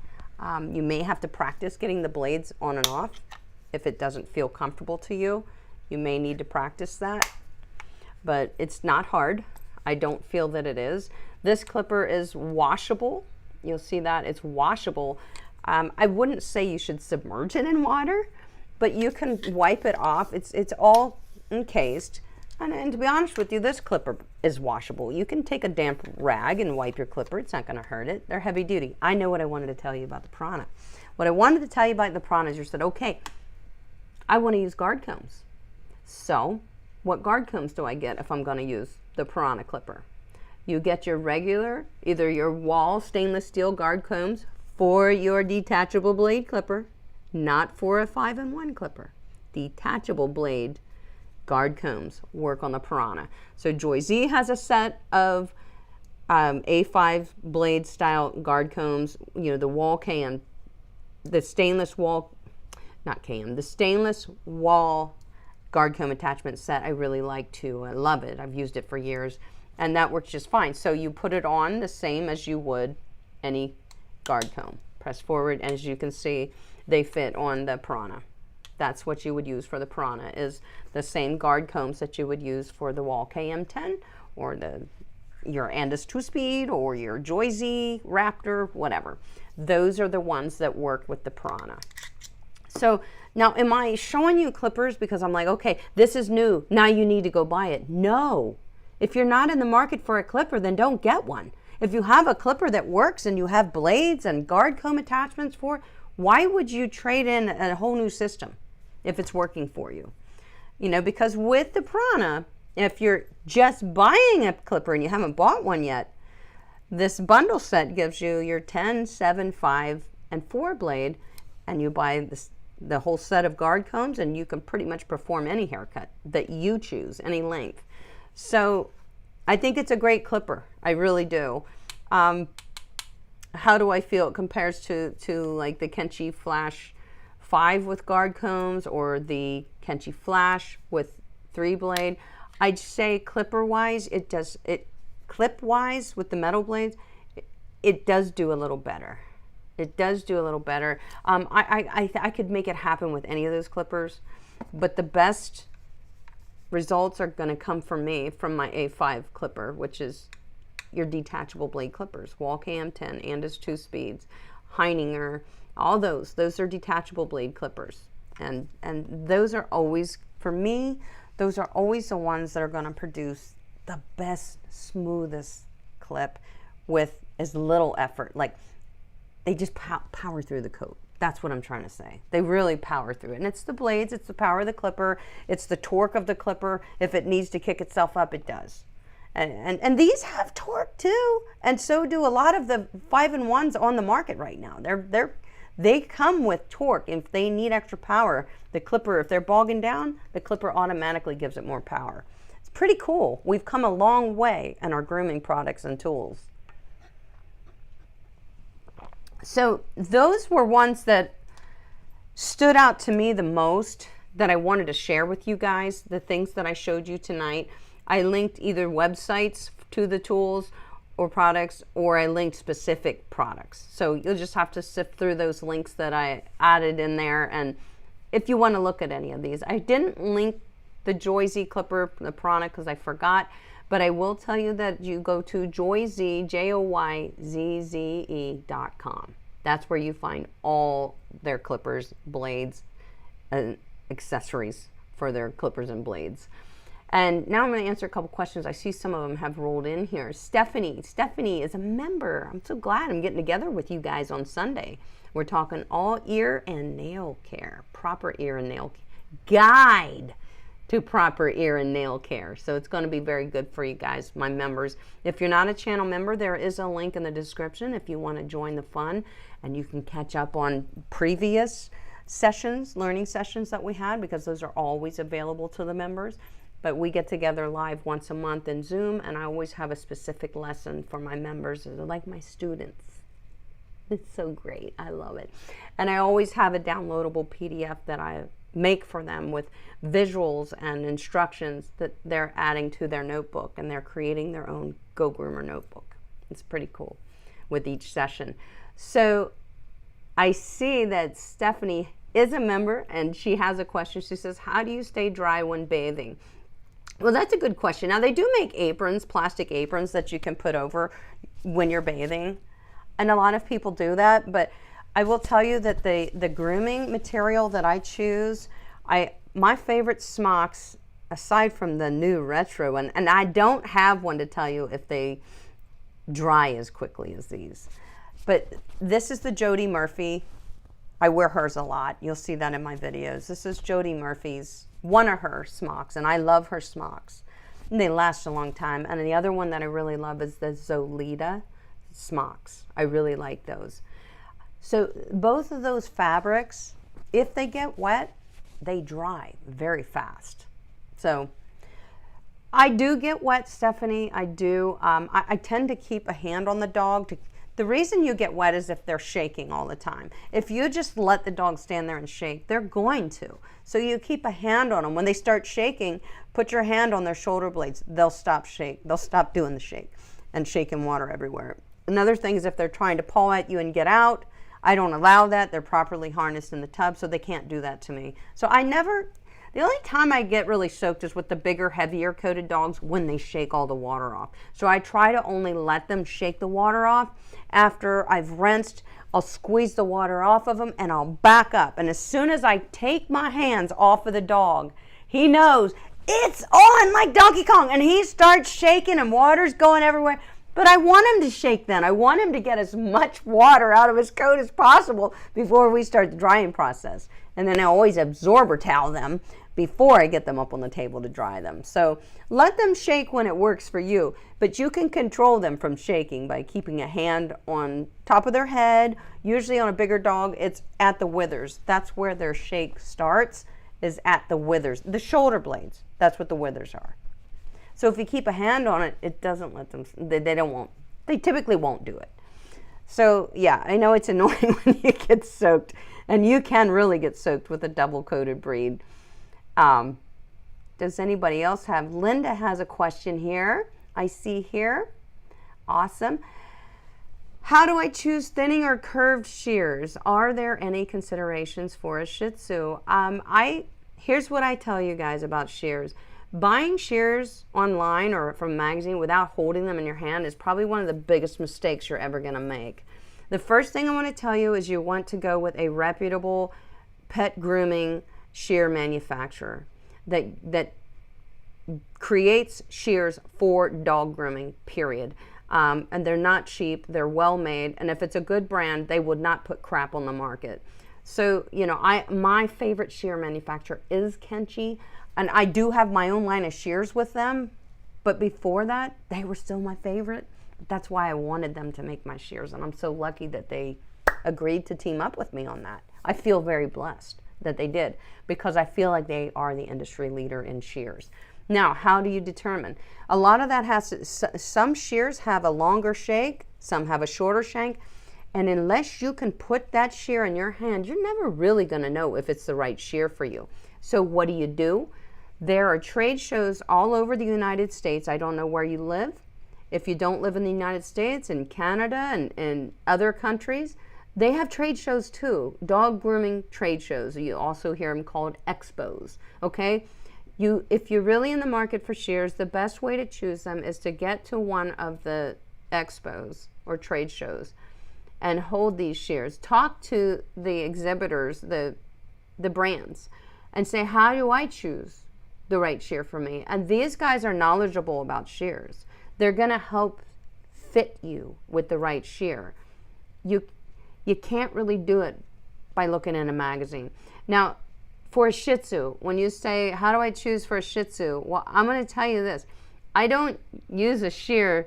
You may have to practice getting the blades on and off. If it doesn't feel comfortable to you, you may need to practice that. But it's not hard. I don't feel that it is. This clipper is washable. You'll see that it's washable. I wouldn't say you should submerge it in water, but you can wipe it off. It's all encased. And to be honest with you, this clipper is washable. You can take a damp rag and wipe your clipper. It's not going to hurt it. They're heavy duty. I know what I wanted to tell you about the Piranha. What I wanted to tell you about the Piranha is you said, okay, I want to use guard combs. So what guard combs do I get if I'm going to use the Piranha clipper? You get your regular, either your wall stainless steel guard combs for your detachable blade clipper, not for a 5-in-1 clipper. Detachable blade guard combs work on the Piranha. So Joyzze has a set of A5 blade style guard combs, you know, the wall cam, the stainless wall, not cam, the stainless wall guard comb attachment set I really like too. I love it. I've used it for years and that works just fine. So you put it on the same as you would any guard comb. Press forward, and as you can see, they fit on the Piranha. That's what you would use for the Piranha, is the same guard combs that you would use for the Wall KM10 or your Andis 2-speed or your Joyzze Raptor, whatever. Those are the ones that work with the Piranha. So now, am I showing you clippers because I'm like, okay, this is new, now you need to go buy it? No. If you're not in the market for a clipper, then don't get one. If you have a clipper that works and you have blades and guard comb attachments for it, why would you trade in a whole new system if it's working for you? You know, because with the Piranha, if you're just buying a clipper and you haven't bought one yet, this bundle set gives you your 10, 7, 5, and 4 blade, and you buy the whole set of guard combs, and you can pretty much perform any haircut that you choose, any length. So I think it's a great clipper. I really do. How do I feel it compares to like the Kenchi Flash 5 with guard combs or the Kenchi Flash with 3 blade? I'd say clipper wise, clip wise with the metal blades, it does do a little better. It does do a little better. I could make it happen with any of those clippers, but the best results are going to come from me from my A5 clipper, which is your detachable blade clippers, Wall KM10, Andis 2 speeds, Heininger, all those are detachable blade clippers. And those are always, for me, those are always the ones that are going to produce the best, smoothest clip with as little effort. Like, they just power through the coat. That's what I'm trying to say. They really power through it. And it's the blades, it's the power of the clipper, it's the torque of the clipper. If it needs to kick itself up, it does. And these have torque too. And so do a lot of the 5-in-1s on the market right now. They come with torque. If they need extra power, the clipper, if they're bogging down, the clipper automatically gives it more power. It's pretty cool. We've come a long way in our grooming products and tools. So those were ones that stood out to me the most that I wanted to share with you guys, the things that I showed you tonight. I linked either websites to the tools or products, or I linked specific products. So you'll just have to sift through those links that I added in there. And if you want to look at any of these, I didn't link the Joyzze clipper, the Piranha, because I forgot. But I will tell you that you go to Joyzze, JOYZZE.com. That's where you find all their clippers, blades, and accessories for their clippers and blades. And now I'm going to answer a couple questions. I see some of them have rolled in here. Stephanie is a member. I'm so glad I'm getting together with you guys on Sunday. We're talking all ear and nail care, proper ear and nail guide to proper ear and nail care. So it's going to be very good for you guys, my members. If you're not a channel member, there is a link in the description if you want to join the fun, and you can catch up on previous sessions, learning sessions that we had, because those are always available to the members. But we get together live once a month in Zoom, and I always have a specific lesson for my members. They're like my students. It's so great. I love it. And I always have a downloadable PDF that I make for them with visuals and instructions that they're adding to their notebook, and they're creating their own Go Groomer notebook. It's pretty cool with each session. So I see that Stephanie is a member, and she has a question. She says, how do you stay dry when bathing? Well, that's a good question. Now, they do make aprons, plastic aprons that you can put over when you're bathing, and a lot of people do that. But I will tell you that the grooming material that I choose, my favorite smocks, aside from the new retro one, and I don't have one to tell you if they dry as quickly as these, but this is the Jody Murphy. I wear hers a lot. You'll see that in my videos. This is Jody Murphy's, one of her smocks, and I love her smocks. And they last a long time. And the other one that I really love is the Zolita smocks. I really like those. So both of those fabrics, if they get wet, they dry very fast. So I do get wet, Stephanie. I do. I tend to keep a hand on the dog. The reason you get wet is if they're shaking all the time. If you just let the dog stand there and shake, they're going to. So you keep a hand on them. When they start shaking, put your hand on their shoulder blades. They'll stop shake. They'll stop doing the shake and shaking water everywhere. Another thing is if they're trying to paw at you and get out, I don't allow that. They're properly harnessed in the tub, so they can't do that to me. So the only time I get really soaked is with the bigger, heavier coated dogs when they shake all the water off. So I try to only let them shake the water off. After I've rinsed, I'll squeeze the water off of them and I'll back up. And as soon as I take my hands off of the dog, he knows it's on like Donkey Kong, and he starts shaking and water's going everywhere. But I want him to shake then. I want him to get as much water out of his coat as possible before we start the drying process. And then I always absorber towel them before I get them up on the table to dry them. So let them shake when it works for you, but you can control them from shaking by keeping a hand on top of their head. Usually on a bigger dog, it's at the withers. That's where their shake starts, is at the withers. The shoulder blades, that's what the withers are. So if you keep a hand on it, it doesn't let them, they typically won't do it. So yeah, I know it's annoying when you get soaked, and you can really get soaked with a double coated breed. Does anybody else have? Linda has a question here. I see here. Awesome. How do I choose thinning or curved shears? Are there any considerations for a Shih Tzu? Here's what I tell you guys about shears. Buying shears online or from a magazine without holding them in your hand is probably one of the biggest mistakes you're ever going to make. The first thing I want to tell you is you want to go with a reputable pet grooming shear manufacturer that creates shears for dog grooming, period. And they're not cheap, they're well made, and if it's a good brand, they would not put crap on the market. So, you know, my favorite shear manufacturer is Kenchi, and I do have my own line of shears with them, but before that, they were still my favorite. That's why I wanted them to make my shears, and I'm so lucky that they agreed to team up with me on that. I feel very blessed that they did, because I feel like they are the industry leader in shears. Now, how do you determine? A lot of that has to, some shears have a longer shank, some have a shorter shank, and unless you can put that shear in your hand, you're never really going to know if it's the right shear for you. So what do? There are trade shows all over the United States. I don't know where you live. If you don't live in the United States, in Canada and other countries, they have trade shows too, dog grooming trade shows. You also hear them called expos, okay? If you're really in the market for shears, the best way to choose them is to get to one of the expos or trade shows and hold these shears. Talk to the exhibitors, the brands, and say, how do I choose the right shear for me? And these guys are knowledgeable about shears. They're gonna help fit you with the right shear. You can't really do it by looking in a magazine. Now, for a Shih Tzu, when you say, how do I choose for a Shih Tzu? Well, I'm going to tell you this. I don't use a shear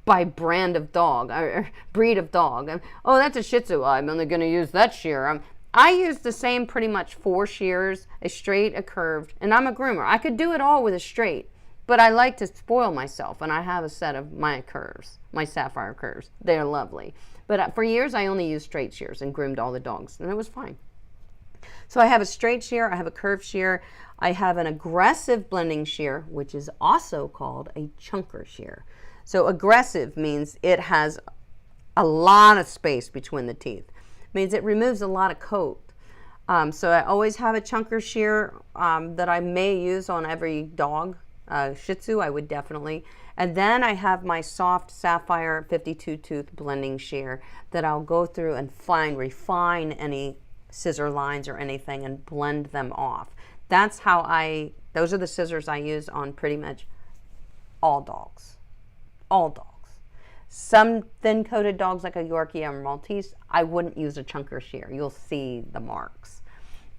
by brand of dog or breed of dog. Oh, that's a Shih Tzu. I'm only going to use that shear. I use the same pretty much 4 shears, a straight, a curved, and I'm a groomer. I could do it all with a straight, but I like to spoil myself, and I have a set of my curves, my sapphire curves. They're lovely. But for years, I only used straight shears and groomed all the dogs, and it was fine. So I have a straight shear, I have a curved shear, I have an aggressive blending shear, which is also called a chunker shear. So aggressive means it has a lot of space between the teeth. It means it removes a lot of coat. So I always have a chunker shear that I may use on every dog. Shih Tzu, I would definitely. And then I have my soft sapphire 52 tooth blending shear that I'll go through and refine any scissor lines or anything and blend them off. Those are the scissors I use on pretty much all dogs. All dogs. Some thin coated dogs like a Yorkie or Maltese, I wouldn't use a chunker shear. You'll see the marks.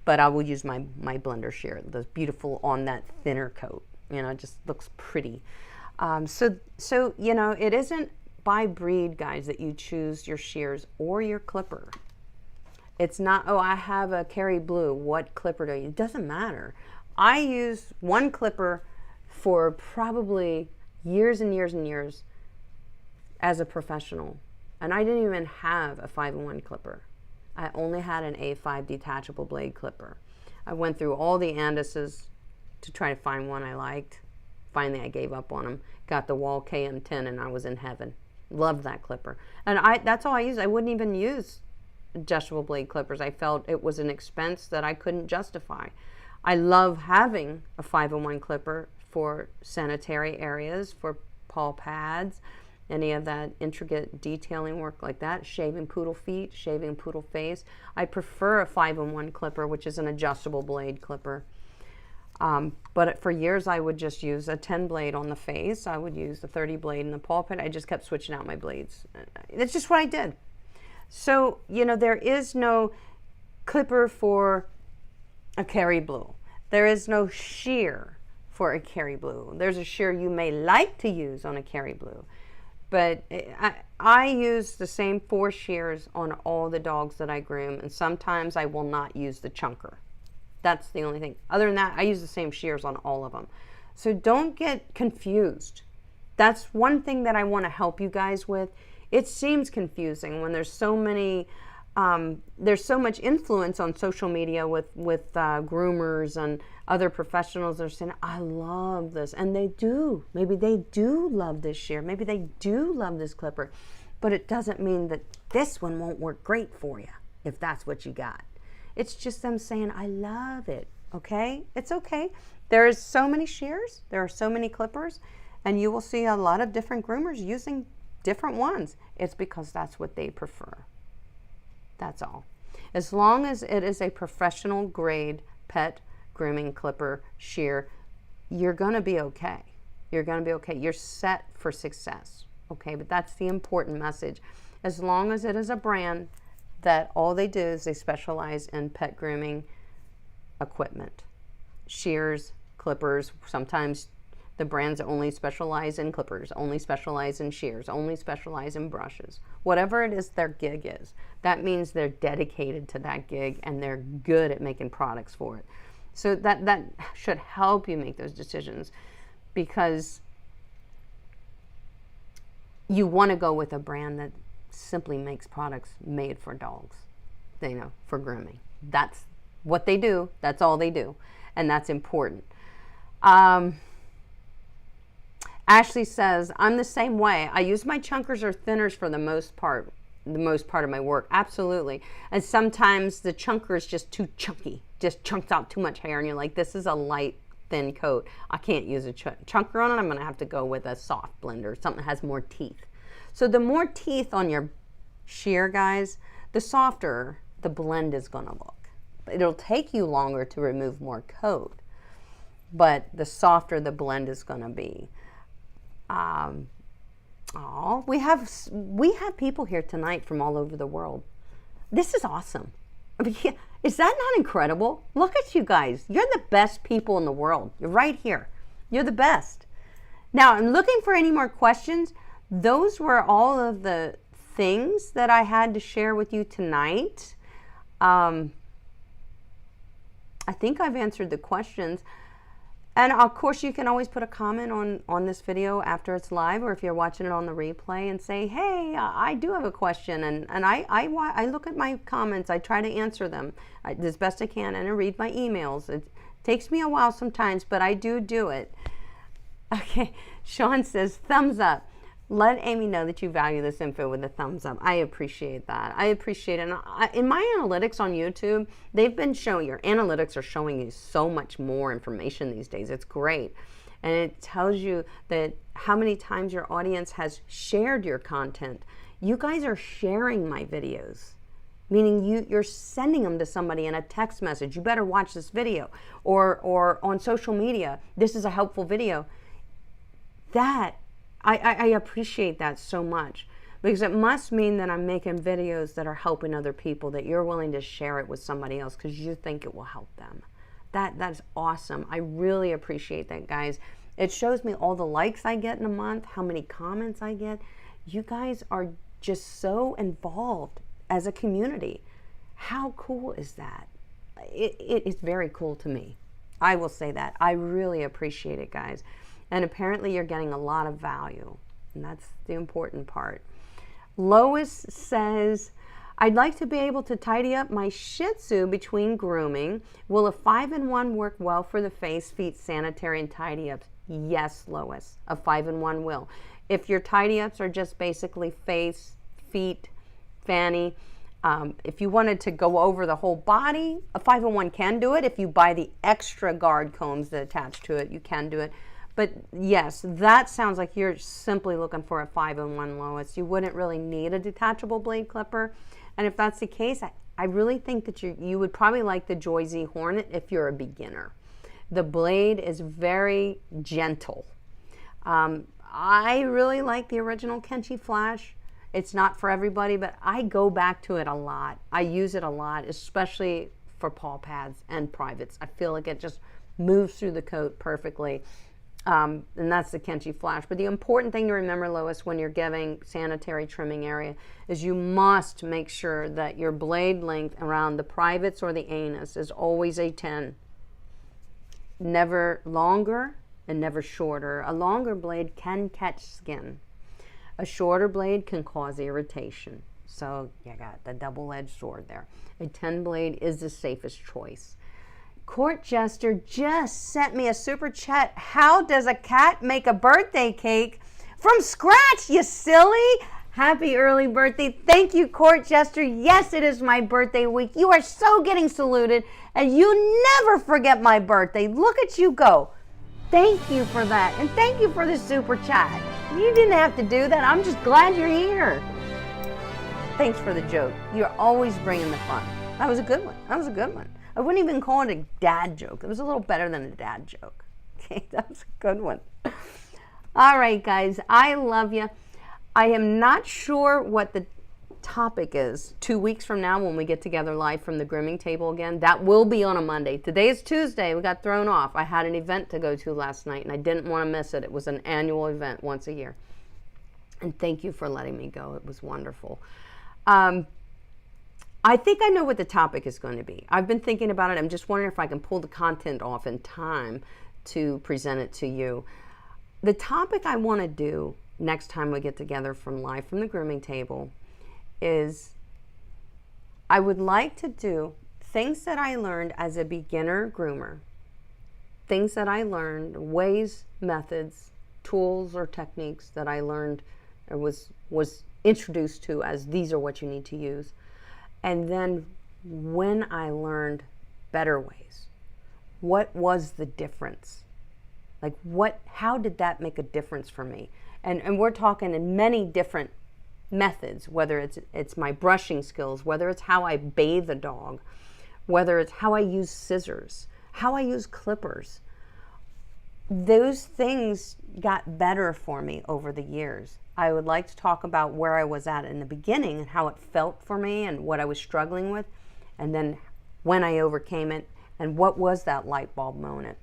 But I will use my blender shear, the beautiful on that thinner coat. You know, it just looks pretty. So you know, it isn't by breed, guys, that you choose your shears or your clipper. It's not, oh, I have a Kerry Blue, what clipper do I use? It doesn't matter. I use one clipper for probably years and years and years as a professional. And I didn't even have a 5-in-1 clipper. I only had an A5 detachable blade clipper. I went through all the Anduses to try to find one I liked. Finally, I gave up on them. Got the Wall KM10 and I was in heaven. Loved that clipper. And that's all I used. I wouldn't even use adjustable blade clippers. I felt it was an expense that I couldn't justify. I love having a 5-in-1 clipper for sanitary areas, for paw pads, any of that intricate detailing work like that, shaving poodle feet, shaving poodle face. I prefer a 5-in-1 clipper, which is an adjustable blade clipper. But for years I would just use a 10 blade on the face. I would use the 30 blade in the paw pad. I just kept switching out my blades. That's just what I did. So, you know, there is no clipper for a Kerry Blue. There is no shear for a Kerry Blue. There's a shear you may like to use on a Kerry Blue. But I use the same 4 shears on all the dogs that I groom, and sometimes I will not use the chunker. That's the only thing. Other than that, I use the same shears on all of them. So don't get confused. That's one thing that I want to help you guys with. It seems confusing when there's so many, there's so much influence on social media with groomers and other professionals that are saying, I love this. And they do. Maybe they do love this shear. Maybe they do love this clipper. But it doesn't mean that this one won't work great for you if that's what you got. It's just them saying, I love it, okay? It's okay. There's so many shears, there are so many clippers, and you will see a lot of different groomers using different ones. It's because that's what they prefer. That's all. As long as it is a professional grade pet grooming clipper shear, you're going to be okay. You're going to be okay. You're set for success. Okay, but that's the important message. As long as it is a brand that all they do is they specialize in pet grooming equipment, shears, clippers. Sometimes the brands only specialize in clippers, only specialize in shears, only specialize in brushes. Whatever it is their gig is, that means they're dedicated to that gig and they're good at making products for it. So that should help you make those decisions, because you want to go with a brand that simply makes products made for dogs, you know, for grooming. That's what they do. That's all they do. And that's important. Ashley says, I'm the same way. I use my chunkers or thinners for the most part of my work. Absolutely. And sometimes the chunker is just too chunky, just chunks out too much hair, and you're like, this is a light, thin coat. I can't use a chunker on it. I'm going to have to go with a soft blender, something that has more teeth. So the more teeth on your shear, guys, the softer the blend is going to look. It'll take you longer to remove more coat, but the softer the blend is going to be. We have people here tonight from all over the world. This is awesome. I mean, is that not incredible? Look at you guys. You're the best people in the world. You're right here. You're the best. Now, I'm looking for any more questions. Those were all of the things that I had to share with you tonight. I think I've answered the questions. And of course, you can always put a comment on this video after it's live, or if you're watching it on the replay, and say, hey, I do have a question. And I look at my comments. I try to answer them as best I can, and I read my emails. It takes me a while sometimes, but I do it. Okay, Sean says, thumbs up. Let Amy know that you value this info with a thumbs up. I appreciate that. I appreciate it. And in my analytics on YouTube, they've been showing, your analytics are showing you so much more information these days. It's great. And it tells you that how many times your audience has shared your content. You guys are sharing my videos, meaning you're sending them to somebody in a text message. You better watch this video. Or on social media, this is a helpful video. I appreciate that so much, because it must mean that I'm making videos that are helping other people, that you're willing to share it with somebody else because you think it will help them. That's awesome. I really appreciate that, guys. It shows me all the likes I get in a month, how many comments I get. You guys are just so involved as a community. How cool is that? It is very cool to me. I will say that. I really appreciate it, guys. And apparently you're getting a lot of value, and that's the important part. Lois says, I'd like to be able to tidy up my Shih Tzu between grooming. Will a 5-in-1 work well for the face, feet, sanitary, and tidy ups? Yes, Lois, a 5-in-1 will. If your tidy ups are just basically face, feet, fanny, if you wanted to go over the whole body, a 5-in-1 can do it. If you buy the extra guard combs that attach to it, you can do it. But yes, that sounds like you're simply looking for a 5-in-1, Lois. You wouldn't really need a detachable blade clipper. And if that's the case, I really think that you would probably like the Joyzze Hornet if you're a beginner. The blade is very gentle. I really like the original Kenchi Flash. It's not for everybody, but I go back to it a lot. I use it a lot, especially for paw pads and privates. I feel like it just moves through the coat perfectly. And that's the Kenchi Flash. But the important thing to remember, Lois, when you're giving sanitary trimming area, is you must make sure that your blade length around the privates or the anus is always a 10. Never longer and never shorter. A longer blade can catch skin. A shorter blade can cause irritation. So you got the double-edged sword there. A 10 blade is the safest choice. Court Jester just sent me a super chat. How does a cat make a birthday cake? From scratch, you silly. Happy early birthday. Thank you, Court Jester. Yes, it is my birthday week. You are so getting saluted, and you never forget my birthday. Look at you go. Thank you for that, and thank you for the super chat. You didn't have to do that. I'm just glad you're here. Thanks for the joke. You're always bringing the fun. That was a good one. That was a good one. I wouldn't even call it a dad joke. It was a little better than a dad joke. Okay, that was a good one. All right, guys, I love you. I am not sure what the topic is 2 weeks from now when we get together live from the grooming table again. That will be on a Monday. Today is Tuesday. We got thrown off. I had an event to go to last night, and I didn't want to miss it. It was an annual event once a year. And thank you for letting me go. It was wonderful. I think I know what the topic is going to be. I've been thinking about it. I'm just wondering if I can pull the content off in time to present it to you. The topic I want to do next time we get together from live from the grooming table is I would like to do things that I learned as a beginner groomer, things that I learned, ways, methods, tools, or techniques that I learned or was introduced to as these are what you need to use. And then when I learned better ways, what was the difference? Like how did that make a difference for me? And we're talking in many different methods, whether it's my brushing skills, whether it's how I bathe a dog, whether it's how I use scissors, how I use clippers. Those things got better for me over the years. I would like to talk about where I was at in the beginning and how it felt for me and what I was struggling with, and then when I overcame it and what was that light bulb moment.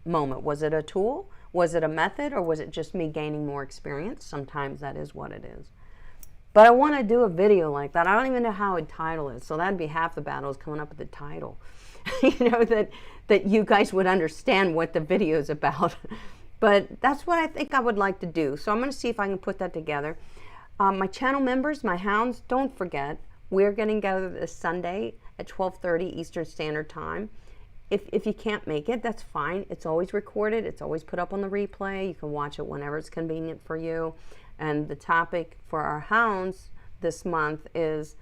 Was it a tool? Was it a method? Or was it just me gaining more experience? Sometimes that is what it is. But I want to do a video like that. I don't even know how I'd title it, so that'd be half the battle is coming up with the title. You know, that you guys would understand what the video is about. But that's what I think I would like to do. So I'm going to see if I can put that together. My channel members, my hounds, don't forget, we're getting together this Sunday at 12:30 Eastern Standard Time. If you can't make it, that's fine. It's always recorded. It's always put up on the replay. You can watch it whenever it's convenient for you. And the topic for our hounds this month is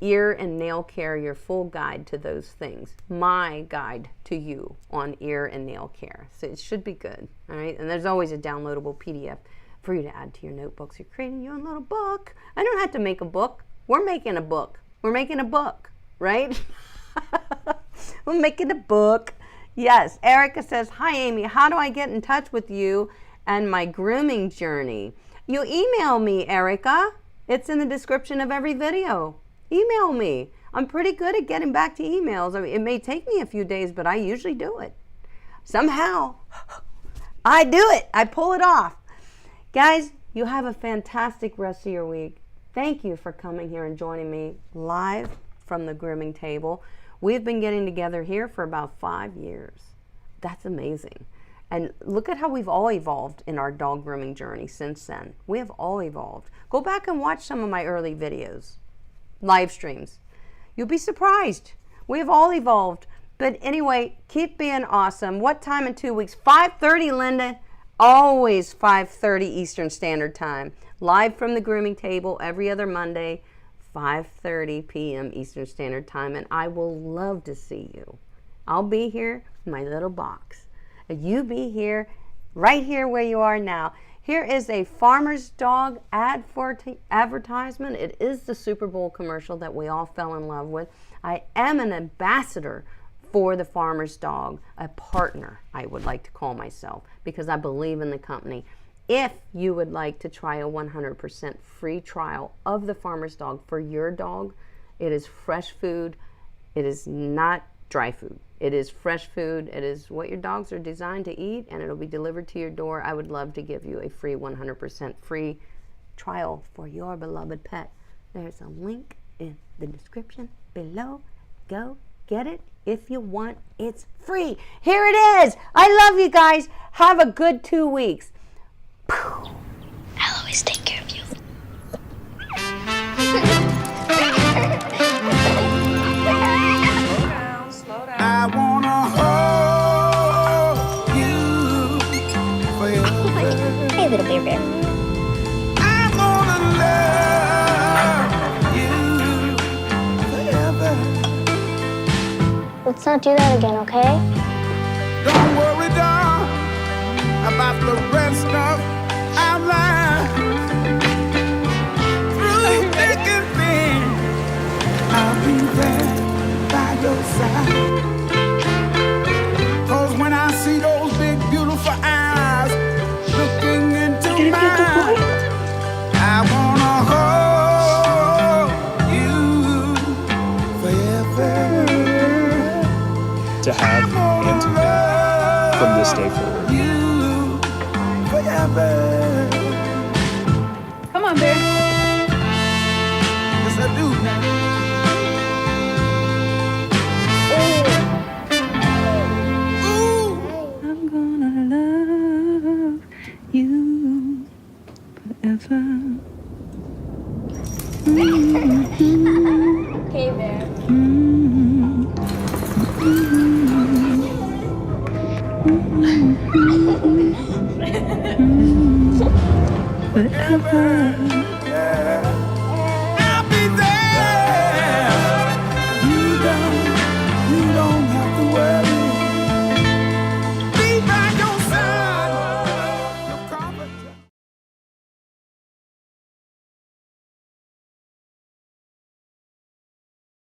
ear and nail care, your full guide to those things. My guide to you on ear and nail care. So it should be good, all right? And there's always a downloadable PDF for you to add to your notebooks. You're creating your own little book. I don't have to make a book. We're making a book. We're making a book, right? We're making a book. Yes, Erica says, hi, Amy. How do I get in touch with you and my grooming journey? You email me, Erica. It's in the description of every video. Email me. I'm pretty good at getting back to emails. I mean, it may take me a few days, but I usually do it. Somehow, I do it. I pull it off. Guys, you have a fantastic rest of your week. Thank you for coming here and joining me live from the grooming table. We've been getting together here for about 5 years. That's amazing. And look at how we've all evolved in our dog grooming journey since then. We have all evolved. Go back and watch some of my early videos, live streams. You'll be surprised. We have all evolved. But anyway, keep being awesome. What time in 2 weeks? 5:30, Linda. Always 5:30 Eastern Standard Time. Live from the grooming table every other Monday, 5:30 p.m. Eastern Standard Time. And I will love to see you. I'll be here in my little box. You be here, right here where you are now. Here is a farmer's dog ad for advertisement. It is the Super Bowl commercial that we all fell in love with. I am an ambassador for the farmer's dog, a partner, I would like to call myself, because I believe in the company. If you would like to try a 100% free trial of the farmer's dog for your dog, it is fresh food. It is not dry food. It is fresh food. It is what your dogs are designed to eat, and it'll be delivered to your door. I would love to give you a free 100% free trial for your beloved pet. There's a link in the description below. Go get it if you want. It's free. Here it is. I love you guys. Have a good 2 weeks. I'll always take care of you. I wanna hold you forever. Hey, little bear bear. I wanna love you forever. Let's not do that again, okay? Don't worry, darling, about the rest of our lives. Through thick and thin, I'll be there by your side. 'Cause when I see those big, beautiful eyes from this day forward. You forever. Come on, Bear. Yes, I do. I'm gonna love you forever. Okay, Bear. Forever.